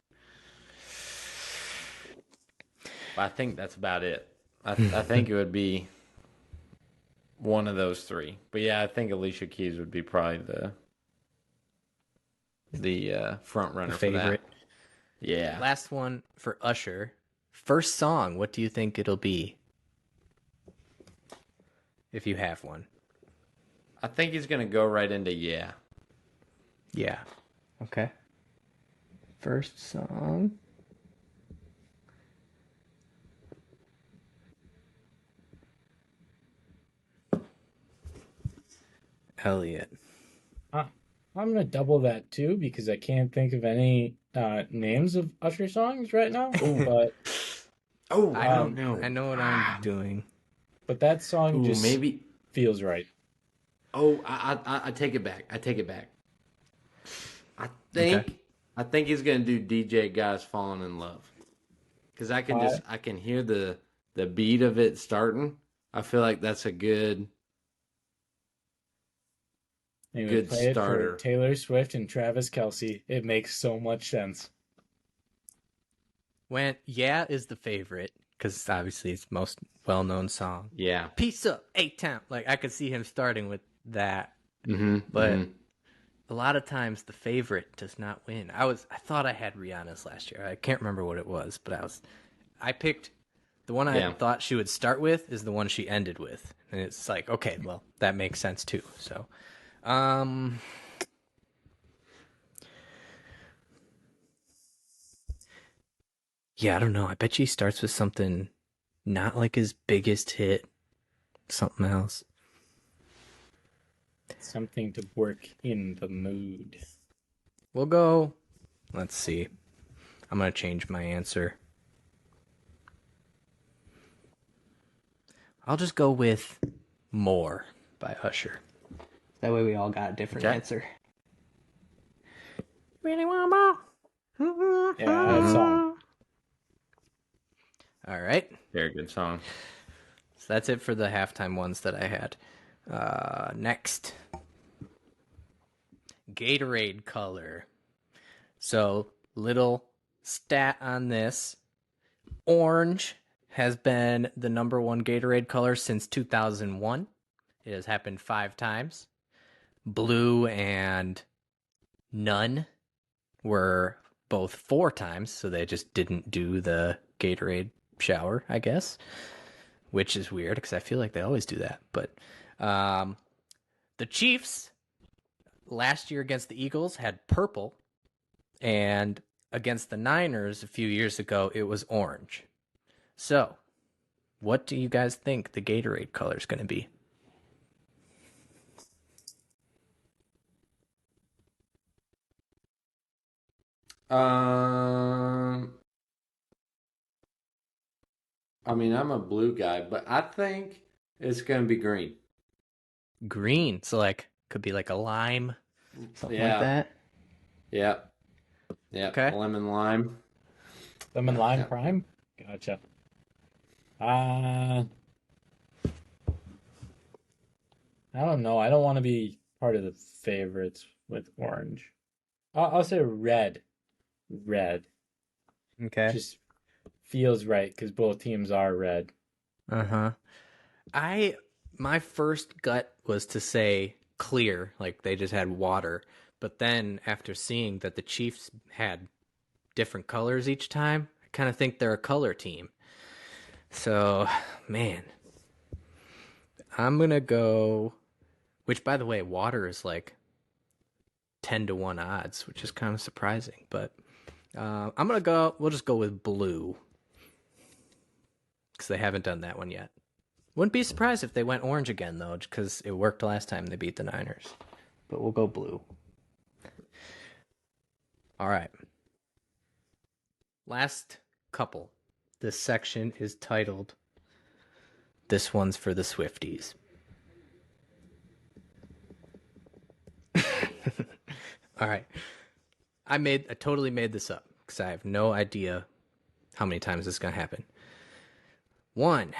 Speaker 2: But I think that's about it. I think it would be one of those 3. But yeah, I think Alicia Keys would be probably the front runner for that.
Speaker 1: Favorite.
Speaker 2: Yeah.
Speaker 1: Last one for Usher. First song, what do you think it'll be? If you have one.
Speaker 2: I think he's going to go right into Yeah.
Speaker 1: Yeah. Okay. First song. Elliot.
Speaker 3: I'm going to double that too because I can't think of any names of Usher songs right now. But
Speaker 1: I don't know. I know what I'm doing.
Speaker 3: But that song just
Speaker 2: maybe
Speaker 3: feels right.
Speaker 2: Oh, I take it back. I take it back. I think he's gonna do DJ Guys Falling in Love, because I can hear the beat of it starting. I feel like that's a good
Speaker 3: Play
Speaker 2: starter.
Speaker 3: it for Taylor Swift and Travis Kelce. It makes so much sense.
Speaker 1: When Yeah is the favorite, because obviously it's the most well-known song.
Speaker 2: Yeah.
Speaker 1: Peace up, A-Town. Like, I could see him starting with that.
Speaker 2: But
Speaker 1: a lot of times the favorite does not win. I thought I had Rihanna's last year. I can't remember what it was, but I picked the one I thought she would start with is the one she ended with. And it's like, okay, well, that makes sense too. So, yeah, I don't know. I bet he starts with something not like his biggest hit, something else.
Speaker 3: Something to work in the mood.
Speaker 1: We'll go. Let's see. I'm going to change my answer. I'll just go with More by Usher. That way we all got a different answer. Really want more?
Speaker 3: Yeah, that song.
Speaker 1: All right.
Speaker 2: Very good song.
Speaker 1: So that's it for the halftime ones that I had. Next. Gatorade color. So, little stat on this. Orange has been the number one Gatorade color since 2001. It has happened 5 times. Blue and none were both 4 times, so they just didn't do the Gatorade shower, I guess, which is weird because I feel like they always do that. But the Chiefs last year against the Eagles had purple, and against the Niners a few years ago, it was orange. So, what do you guys think the Gatorade color is going to be?
Speaker 2: I mean, I'm a blue guy, but I think it's going to be green.
Speaker 1: Green. So, like, could be like a lime, something like
Speaker 2: Yeah.
Speaker 1: that.
Speaker 2: Yep.
Speaker 1: Okay.
Speaker 2: Lemon lime.
Speaker 3: Lemon lime
Speaker 2: Yeah.
Speaker 3: prime? Gotcha. I don't know. I don't want to be part of the favorites with orange. I'll say red. Red.
Speaker 1: Okay.
Speaker 3: Just feels right because both teams are red.
Speaker 1: Uh-huh. My first gut was to say clear, like they just had water. But then after seeing that the Chiefs had different colors each time, I kind of think they're a color team. So, man, I'm going to go, which by the way, water is like 10-1 odds, which is kind of surprising. But we'll just go with blue because they haven't done that one yet. Wouldn't be surprised if they went orange again, though, because it worked last time they beat the Niners. But we'll go blue. All right. Last couple. This section is titled, This One's for the Swifties. All right. I totally made this up because I have no idea how many times this is going to happen. 1.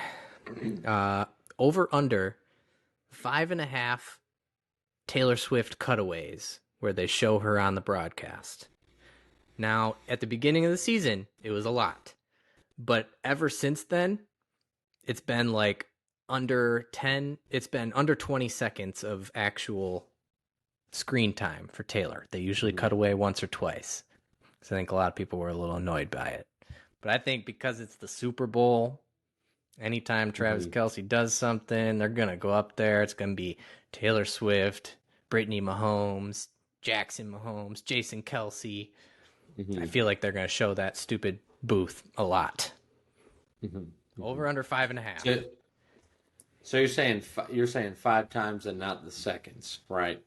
Speaker 1: Over under 5.5 Taylor Swift cutaways where they show her on the broadcast. Now, at the beginning of the season, it was a lot. But ever since then, it's been like under 20 seconds of actual screen time for Taylor. They usually cut away once or twice. So I think a lot of people were a little annoyed by it. But I think because it's the Super Bowl, anytime Travis Kelce does something, they're going to go up there. It's going to be Taylor Swift, Brittany Mahomes, Jackson Mahomes, Jason Kelce. I feel like they're going to show that stupid booth a lot. Over under 5.5.
Speaker 2: So you're saying 5 times and not the seconds, right?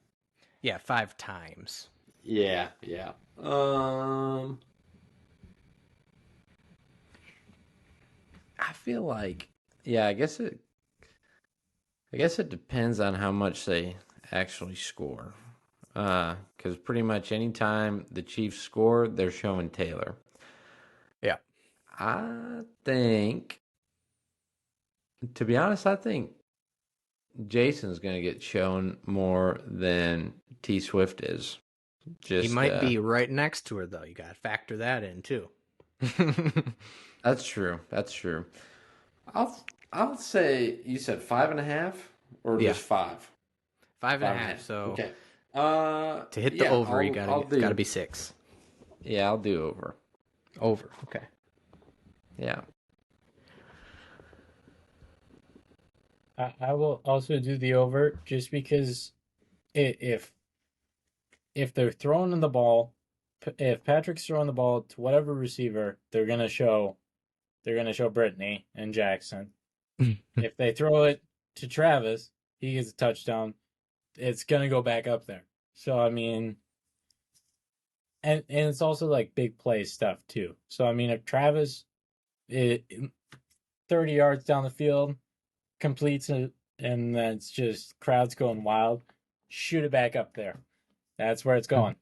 Speaker 1: Yeah, 5 times.
Speaker 2: Yeah. I feel like, I guess it depends on how much they actually score. Because pretty much any time the Chiefs score, they're showing Taylor.
Speaker 1: Yeah.
Speaker 2: I think, to be honest, I think Jason's going to get shown more than T Swift is.
Speaker 1: He might be right next to her, though. You got to factor that in, too.
Speaker 2: That's true. I'll say, you said 5.5 or just 5?
Speaker 1: 5.5. So
Speaker 2: okay.
Speaker 1: To hit the over, you gotta be 6.
Speaker 2: Yeah, I'll do over.
Speaker 1: Over. Okay.
Speaker 2: Yeah.
Speaker 3: I will also do the over just because if they're throwing in the ball, if Patrick's throwing the ball to whatever receiver, they're gonna show Brittany and Jackson. If they throw it to Travis, he gets a touchdown. It's gonna go back up there. So I mean, and it's also like big play stuff too. So I mean, if Travis, it, 30 yards down the field, completes it, and then it's just crowds going wild, shoot it back up there. That's where it's going.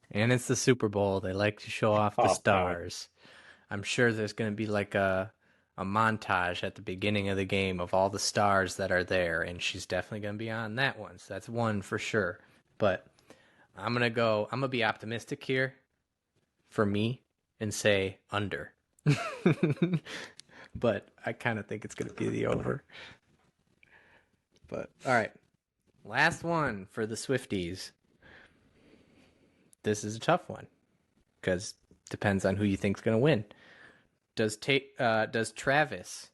Speaker 1: And it's the Super Bowl. They like to show off the
Speaker 3: Oh, God.
Speaker 1: stars. I'm sure there's going to be like a montage at the beginning of the game of all the stars that are there, and she's definitely going to be on that one. So that's one for sure. But I'm going to be optimistic here for me and say under. But I kind of think it's going to be the over. But all right. Last one for the Swifties. This is a tough one because depends on who you think's going to win. Does Travis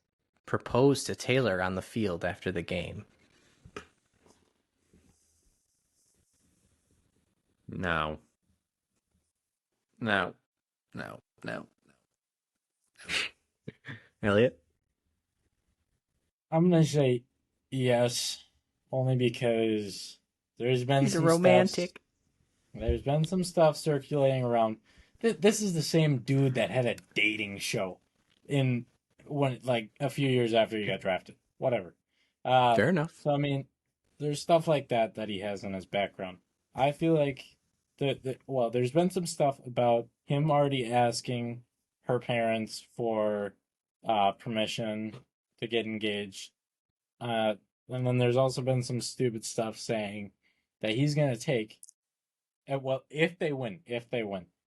Speaker 1: propose to Taylor on the field after the game?
Speaker 2: No. No. No. No.
Speaker 1: Elliot?
Speaker 3: I'm gonna say yes, only because there's been
Speaker 1: He's a
Speaker 3: some
Speaker 1: romantic.
Speaker 3: there's been some stuff circulating around. This is the same dude that had a dating show in when like a few years after he got drafted. Whatever.
Speaker 1: Fair enough.
Speaker 3: So I mean, there's stuff like that that he has in his background. I feel like well, there's been some stuff about him already asking her parents for permission to get engaged. And then there's also been some stupid stuff saying that he's gonna take. Well, if they win,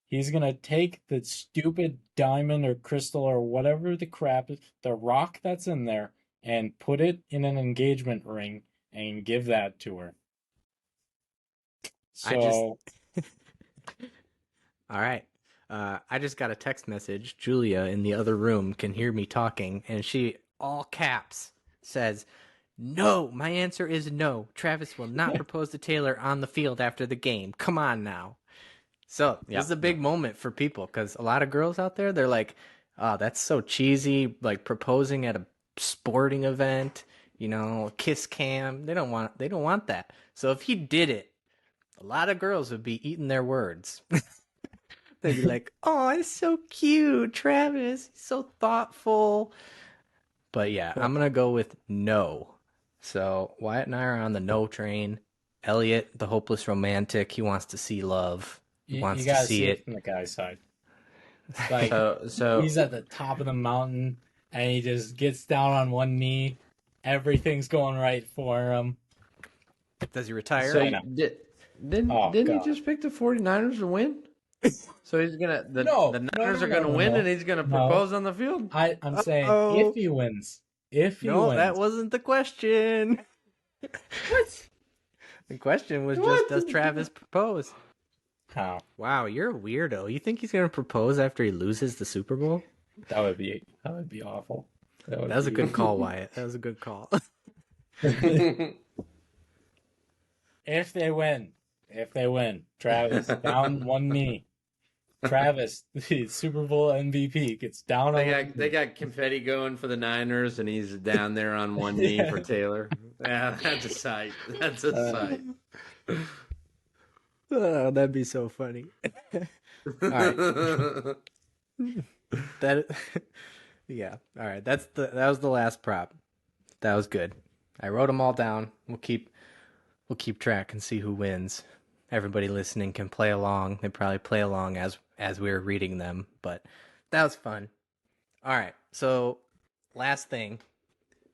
Speaker 3: he's gonna take the stupid diamond or crystal or whatever the crap is, the rock that's in there, and put it in an engagement ring and give that to her. So,
Speaker 1: All right. I just got a text message. Julia in the other room can hear me talking, and she, all caps, says, "No, my answer is no. Travis will not propose to Taylor on the field after the game. Come on now." So this is a big moment for people because a lot of girls out there, they're like, "Oh, that's so cheesy, like proposing at a sporting event, kiss cam." They don't want that. So if he did it, a lot of girls would be eating their words. They'd be like, "Oh, it's so cute, Travis. He's so thoughtful." But yeah, I'm going to go with no. So Wyatt and I are on the no train. Elliot, the hopeless romantic, he wants to see love. He wants
Speaker 3: you
Speaker 1: to
Speaker 3: gotta
Speaker 1: see it.
Speaker 3: from the guy's side. Like,
Speaker 2: So
Speaker 3: he's at the top of the mountain and he just gets down on one knee. Everything's going right for him.
Speaker 1: Does he retire?
Speaker 2: So
Speaker 3: no.
Speaker 2: didn't he just pick the 49ers to win? So he's gonna the Niners are gonna win and he's gonna propose on the field.
Speaker 3: I'm saying if he wins.
Speaker 1: No, that wasn't the question.
Speaker 3: What?
Speaker 1: The question was just, does Travis propose?
Speaker 3: How?
Speaker 1: Wow, you're a weirdo. You think he's gonna propose after he loses the Super Bowl?
Speaker 3: That would be awful.
Speaker 1: That was a good call, Wyatt. That was a good call.
Speaker 3: If they win, Travis down one knee. Travis, the Super Bowl MVP, gets down on.
Speaker 2: They got confetti going for the Niners, and he's down there on one knee for Taylor. Yeah, that's a sight. That's a sight.
Speaker 1: Oh, that'd be so funny. All right. Yeah. All right. That was the last prop. That was good. I wrote them all down. We'll keep track and see who wins. Everybody listening can play along. They probably play along as we were reading them, but that was fun. All right. So, last thing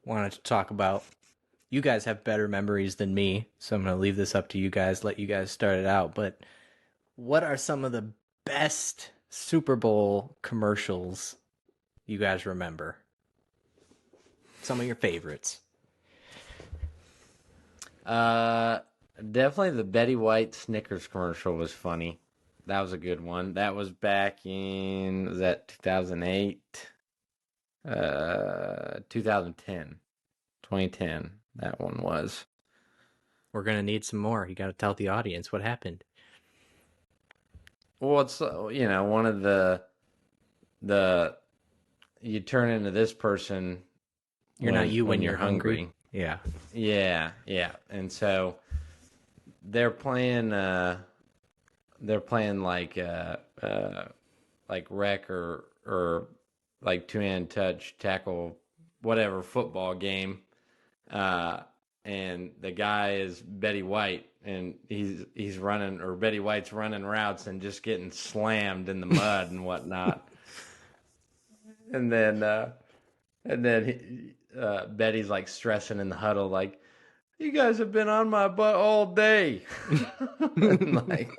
Speaker 1: wanted to talk about. You guys have better memories than me, so I'm going to leave this up to you guys, let you guys start it out. But what are some of the best Super Bowl commercials you guys remember? Some of your favorites.
Speaker 2: Definitely the Betty White Snickers commercial was funny. That was a good one. That was back in, was that 2008? 2010. 2010. That one was.
Speaker 1: We're gonna need some more. You got to tell the audience what happened.
Speaker 2: Well, it's one of the you turn into this person.
Speaker 1: You're not you when you're hungry.
Speaker 2: Yeah. Yeah. And so they're playing like rec or like two-hand touch tackle, whatever football game. And the guy is Betty White, and he's running, or Betty White's running routes and just getting slammed in the mud and whatnot. And then Betty's like stressing in the huddle, like, "You guys have been on my butt all day." Like,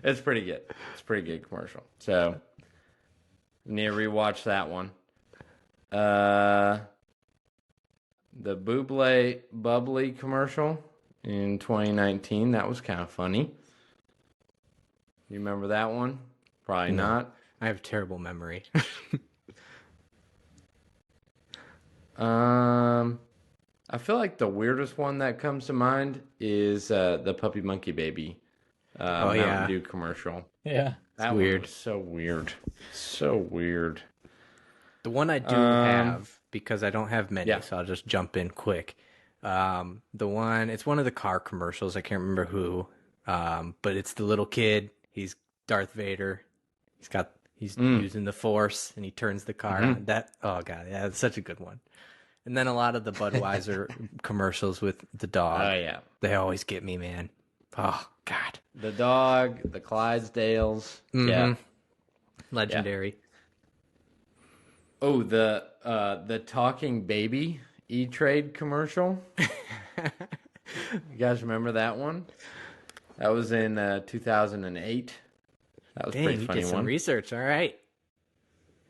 Speaker 2: it's pretty good. It's a pretty good commercial. So, need to rewatch that one. The Buble Bubbly commercial in 2019. That was kind of funny. You remember that one? Probably not.
Speaker 1: I have terrible memory.
Speaker 2: I feel like the weirdest one that comes to mind is the Puppy Monkey Baby Mountain Dew commercial.
Speaker 3: Yeah.
Speaker 2: That
Speaker 1: weird.
Speaker 2: One was so weird. So weird.
Speaker 1: The one I do have, because I don't have many,
Speaker 2: Yeah.
Speaker 1: so I'll just jump in quick. It's one of the car commercials. I can't remember who, but it's the little kid. He's Darth Vader. He's using the Force, and he turns the car on. Oh god, yeah, it's such a good one. And then a lot of the Budweiser commercials with the dog.
Speaker 2: Oh yeah,
Speaker 1: they always get me, man. Oh god,
Speaker 2: the dog, the Clydesdales. Yeah,
Speaker 1: legendary.
Speaker 2: Yeah. Oh, the talking baby E-Trade commercial. You guys remember that one? That was in 2008. That was pretty funny.
Speaker 1: You did some research. All right.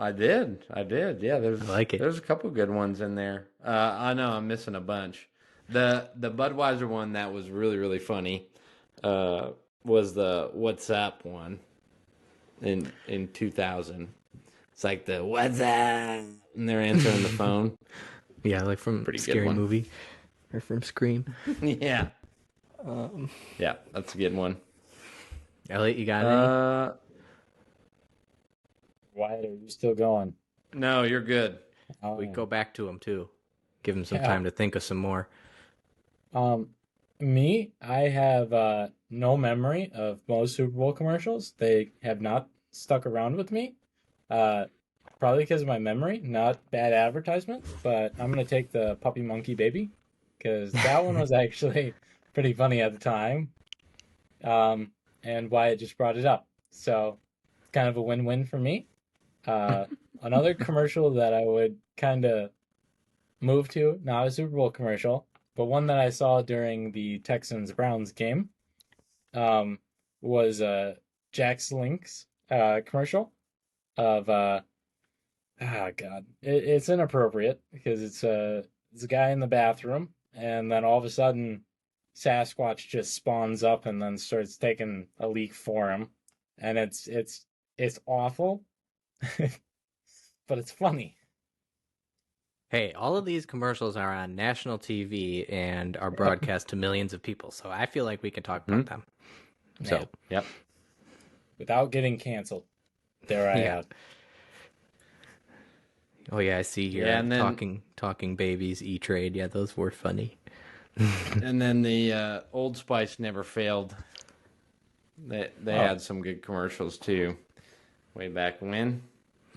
Speaker 2: I did. Yeah,
Speaker 1: I like it.
Speaker 2: There's a couple good ones in there. I know I'm missing a bunch. The Budweiser one that was really, really funny was the What's Up one in 2000. It's like the What's Up, and they're answering the phone.
Speaker 1: Yeah, like from Scary Movie or from Scream.
Speaker 2: Yeah. Yeah, that's a good one.
Speaker 1: Elliot, you got any?
Speaker 3: Wyatt, are you still going?
Speaker 2: No, you're good.
Speaker 1: We go back to him too. Give him some time to think of some more.
Speaker 3: Me, I have no memory of most Super Bowl commercials. They have not stuck around with me. Probably because of my memory, not bad advertisement. But I'm gonna take the Puppy Monkey Baby because that one was actually pretty funny at the time. And Wyatt just brought it up, so it's kind of a win-win for me. Another commercial that I would kind of move to, not a Super Bowl commercial, but one that I saw during the Texans-Browns game, was Jack's Links commercial of it's inappropriate because it's a guy in the bathroom, and then all of a sudden Sasquatch just spawns up and then starts taking a leak for him, and it's awful. But it's funny.
Speaker 1: Hey, all of these commercials are on national TV and are broadcast to millions of people, so I feel like we can talk about them. So,
Speaker 2: yep.
Speaker 3: Without getting canceled. There I am.
Speaker 1: Oh yeah, I see here.
Speaker 2: Yeah, and then,
Speaker 1: talking babies, E-Trade. Yeah, those were funny.
Speaker 2: And then the Old Spice never failed. They had some good commercials too. Way back when.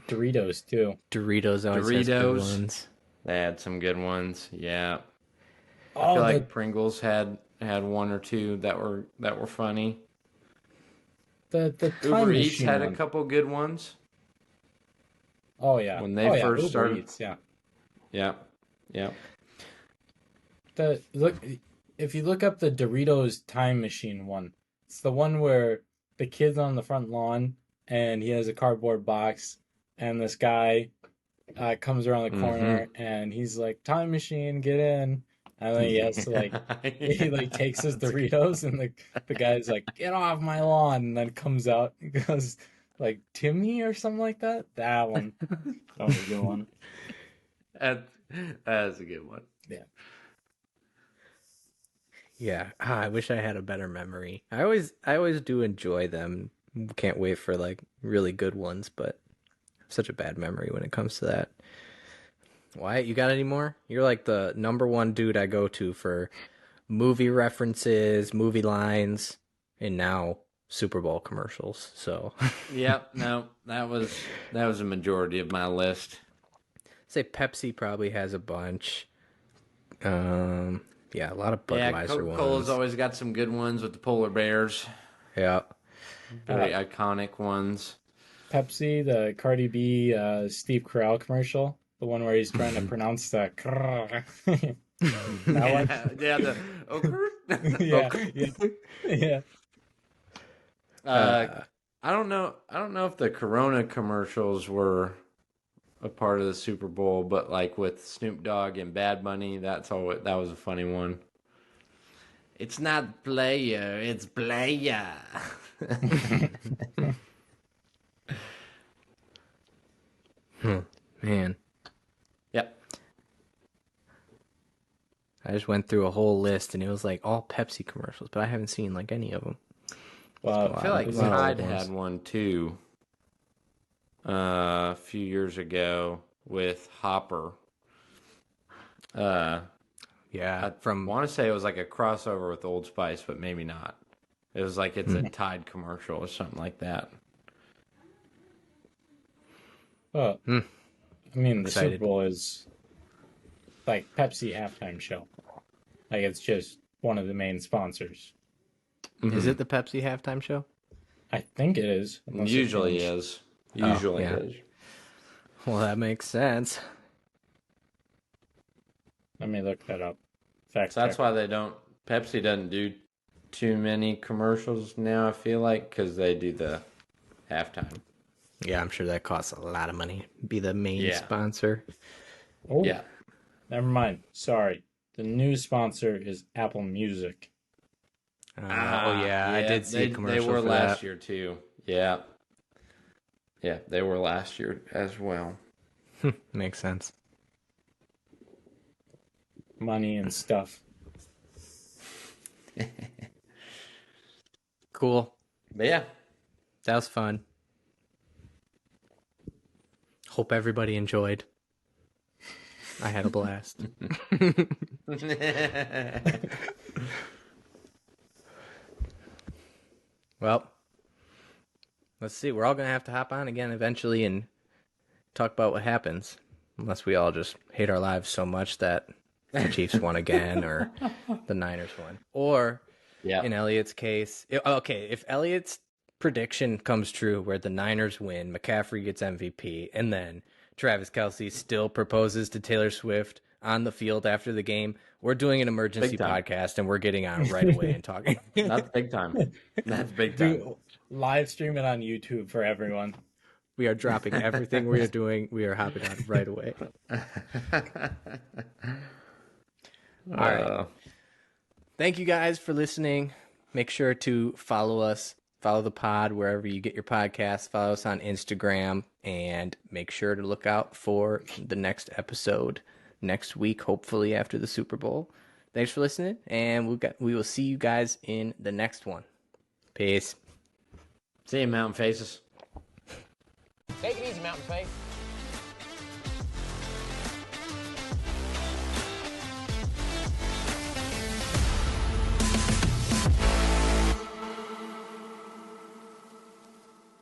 Speaker 3: Doritos too.
Speaker 1: Doritos always has good ones.
Speaker 2: They had some good ones. Yeah. I feel like Pringles had one or two that were funny.
Speaker 3: The
Speaker 2: Uber Eats had a couple good ones.
Speaker 3: Oh yeah.
Speaker 2: When they first started.
Speaker 3: Eats, yeah.
Speaker 2: Yeah. Yeah.
Speaker 3: If you look up the Doritos Time Machine one, it's the one where the kid's on the front lawn and he has a cardboard box, and this guy comes around the corner and he's like, "Time machine, get in." And then he has to he takes his Doritos, and the guy's like, "Get off my lawn," and then comes out and goes like, "Timmy" or something like that. That one. That was a good one.
Speaker 2: That's a good one.
Speaker 3: Yeah.
Speaker 1: Yeah, I wish I had a better memory. I always do enjoy them. Can't wait for like really good ones, but such a bad memory when it comes to that. Wyatt, you got any more? You're like the number one dude I go to for movie references, movie lines, and now Super Bowl commercials. So,
Speaker 2: Yep, no, that was a majority of my list.
Speaker 1: say Pepsi probably has a bunch. Yeah, a lot of
Speaker 2: Yeah,
Speaker 1: Budweiser
Speaker 2: Coca-Cola's
Speaker 1: ones.
Speaker 2: always got some good ones with the polar bears.
Speaker 1: Yeah.
Speaker 2: Very iconic ones.
Speaker 3: Pepsi, the Cardi B, Steve Carell commercial, the one where he's trying to pronounce the. That one.
Speaker 2: Yeah, the ochre.
Speaker 3: Yeah, yeah.
Speaker 2: I don't know. I don't know if the Corona commercials were a part of the Super Bowl, but like with Snoop Dogg and Bad Bunny, that was a funny one. It's not player, it's playa.
Speaker 1: Man.
Speaker 2: Yep.
Speaker 1: I just went through a whole list and it was like all Pepsi commercials, but I haven't seen like any of them.
Speaker 3: Well,
Speaker 2: I feel like
Speaker 1: There's a lot of
Speaker 2: Tide
Speaker 1: ones.
Speaker 2: had one too. A few years ago with Hopper.
Speaker 1: Yeah,
Speaker 2: I
Speaker 1: from
Speaker 2: want to say it was like a crossover with Old Spice, but maybe not. It was like it's a Tide commercial or something like that.
Speaker 3: well, I mean, the
Speaker 1: Excited.
Speaker 3: Super Bowl is like Pepsi halftime show. Like it's just one of the main sponsors.
Speaker 1: Is it the Pepsi halftime show?
Speaker 3: I think it is. unless it
Speaker 2: Usually
Speaker 3: changed.
Speaker 2: is. Usually
Speaker 1: yeah.
Speaker 2: is.
Speaker 1: Well, that makes sense.
Speaker 3: Let me look that up. Fact
Speaker 2: So that's
Speaker 3: check.
Speaker 2: why Pepsi doesn't do too many commercials now, I feel like, because they do the halftime.
Speaker 1: Yeah, I'm sure that costs a lot of money. Be the main
Speaker 2: Yeah.
Speaker 1: sponsor.
Speaker 3: Oh,
Speaker 2: Yeah.
Speaker 3: never mind. Sorry. The new sponsor is Apple Music.
Speaker 1: I did see a commercial
Speaker 2: They were
Speaker 1: for
Speaker 2: last
Speaker 1: that.
Speaker 2: year, too. Yeah. Yeah, they were last year as well.
Speaker 1: Makes sense.
Speaker 3: Money and stuff.
Speaker 1: Cool.
Speaker 2: But yeah.
Speaker 1: That was fun. Hope everybody enjoyed. I had a blast. Well, let's see. We're all going to have to hop on again eventually and talk about what happens. Unless we all just hate our lives so much that the Chiefs won again or the Niners won. Or
Speaker 2: Yeah.
Speaker 1: in Elliot's case, if Elliot's prediction comes true where the Niners win, McCaffrey gets MVP, and then Travis Kelce still proposes to Taylor Swift on the field after the game, we're doing an emergency
Speaker 2: Big time.
Speaker 1: podcast and we're getting on right away and talking.
Speaker 2: That's big time. That's big time.
Speaker 3: Do live stream it on YouTube for everyone.
Speaker 1: We are dropping everything we are doing. We are hopping on right away. All right. Thank you guys for listening. Make sure to follow us, follow the pod wherever you get your podcasts. Follow us on Instagram, and make sure to look out for the next episode next week, hopefully after the Super Bowl. Thanks for listening, and we will see you guys in the next one. Peace.
Speaker 2: See you, Mountain Faces.
Speaker 4: Take it easy, Mountain Faith.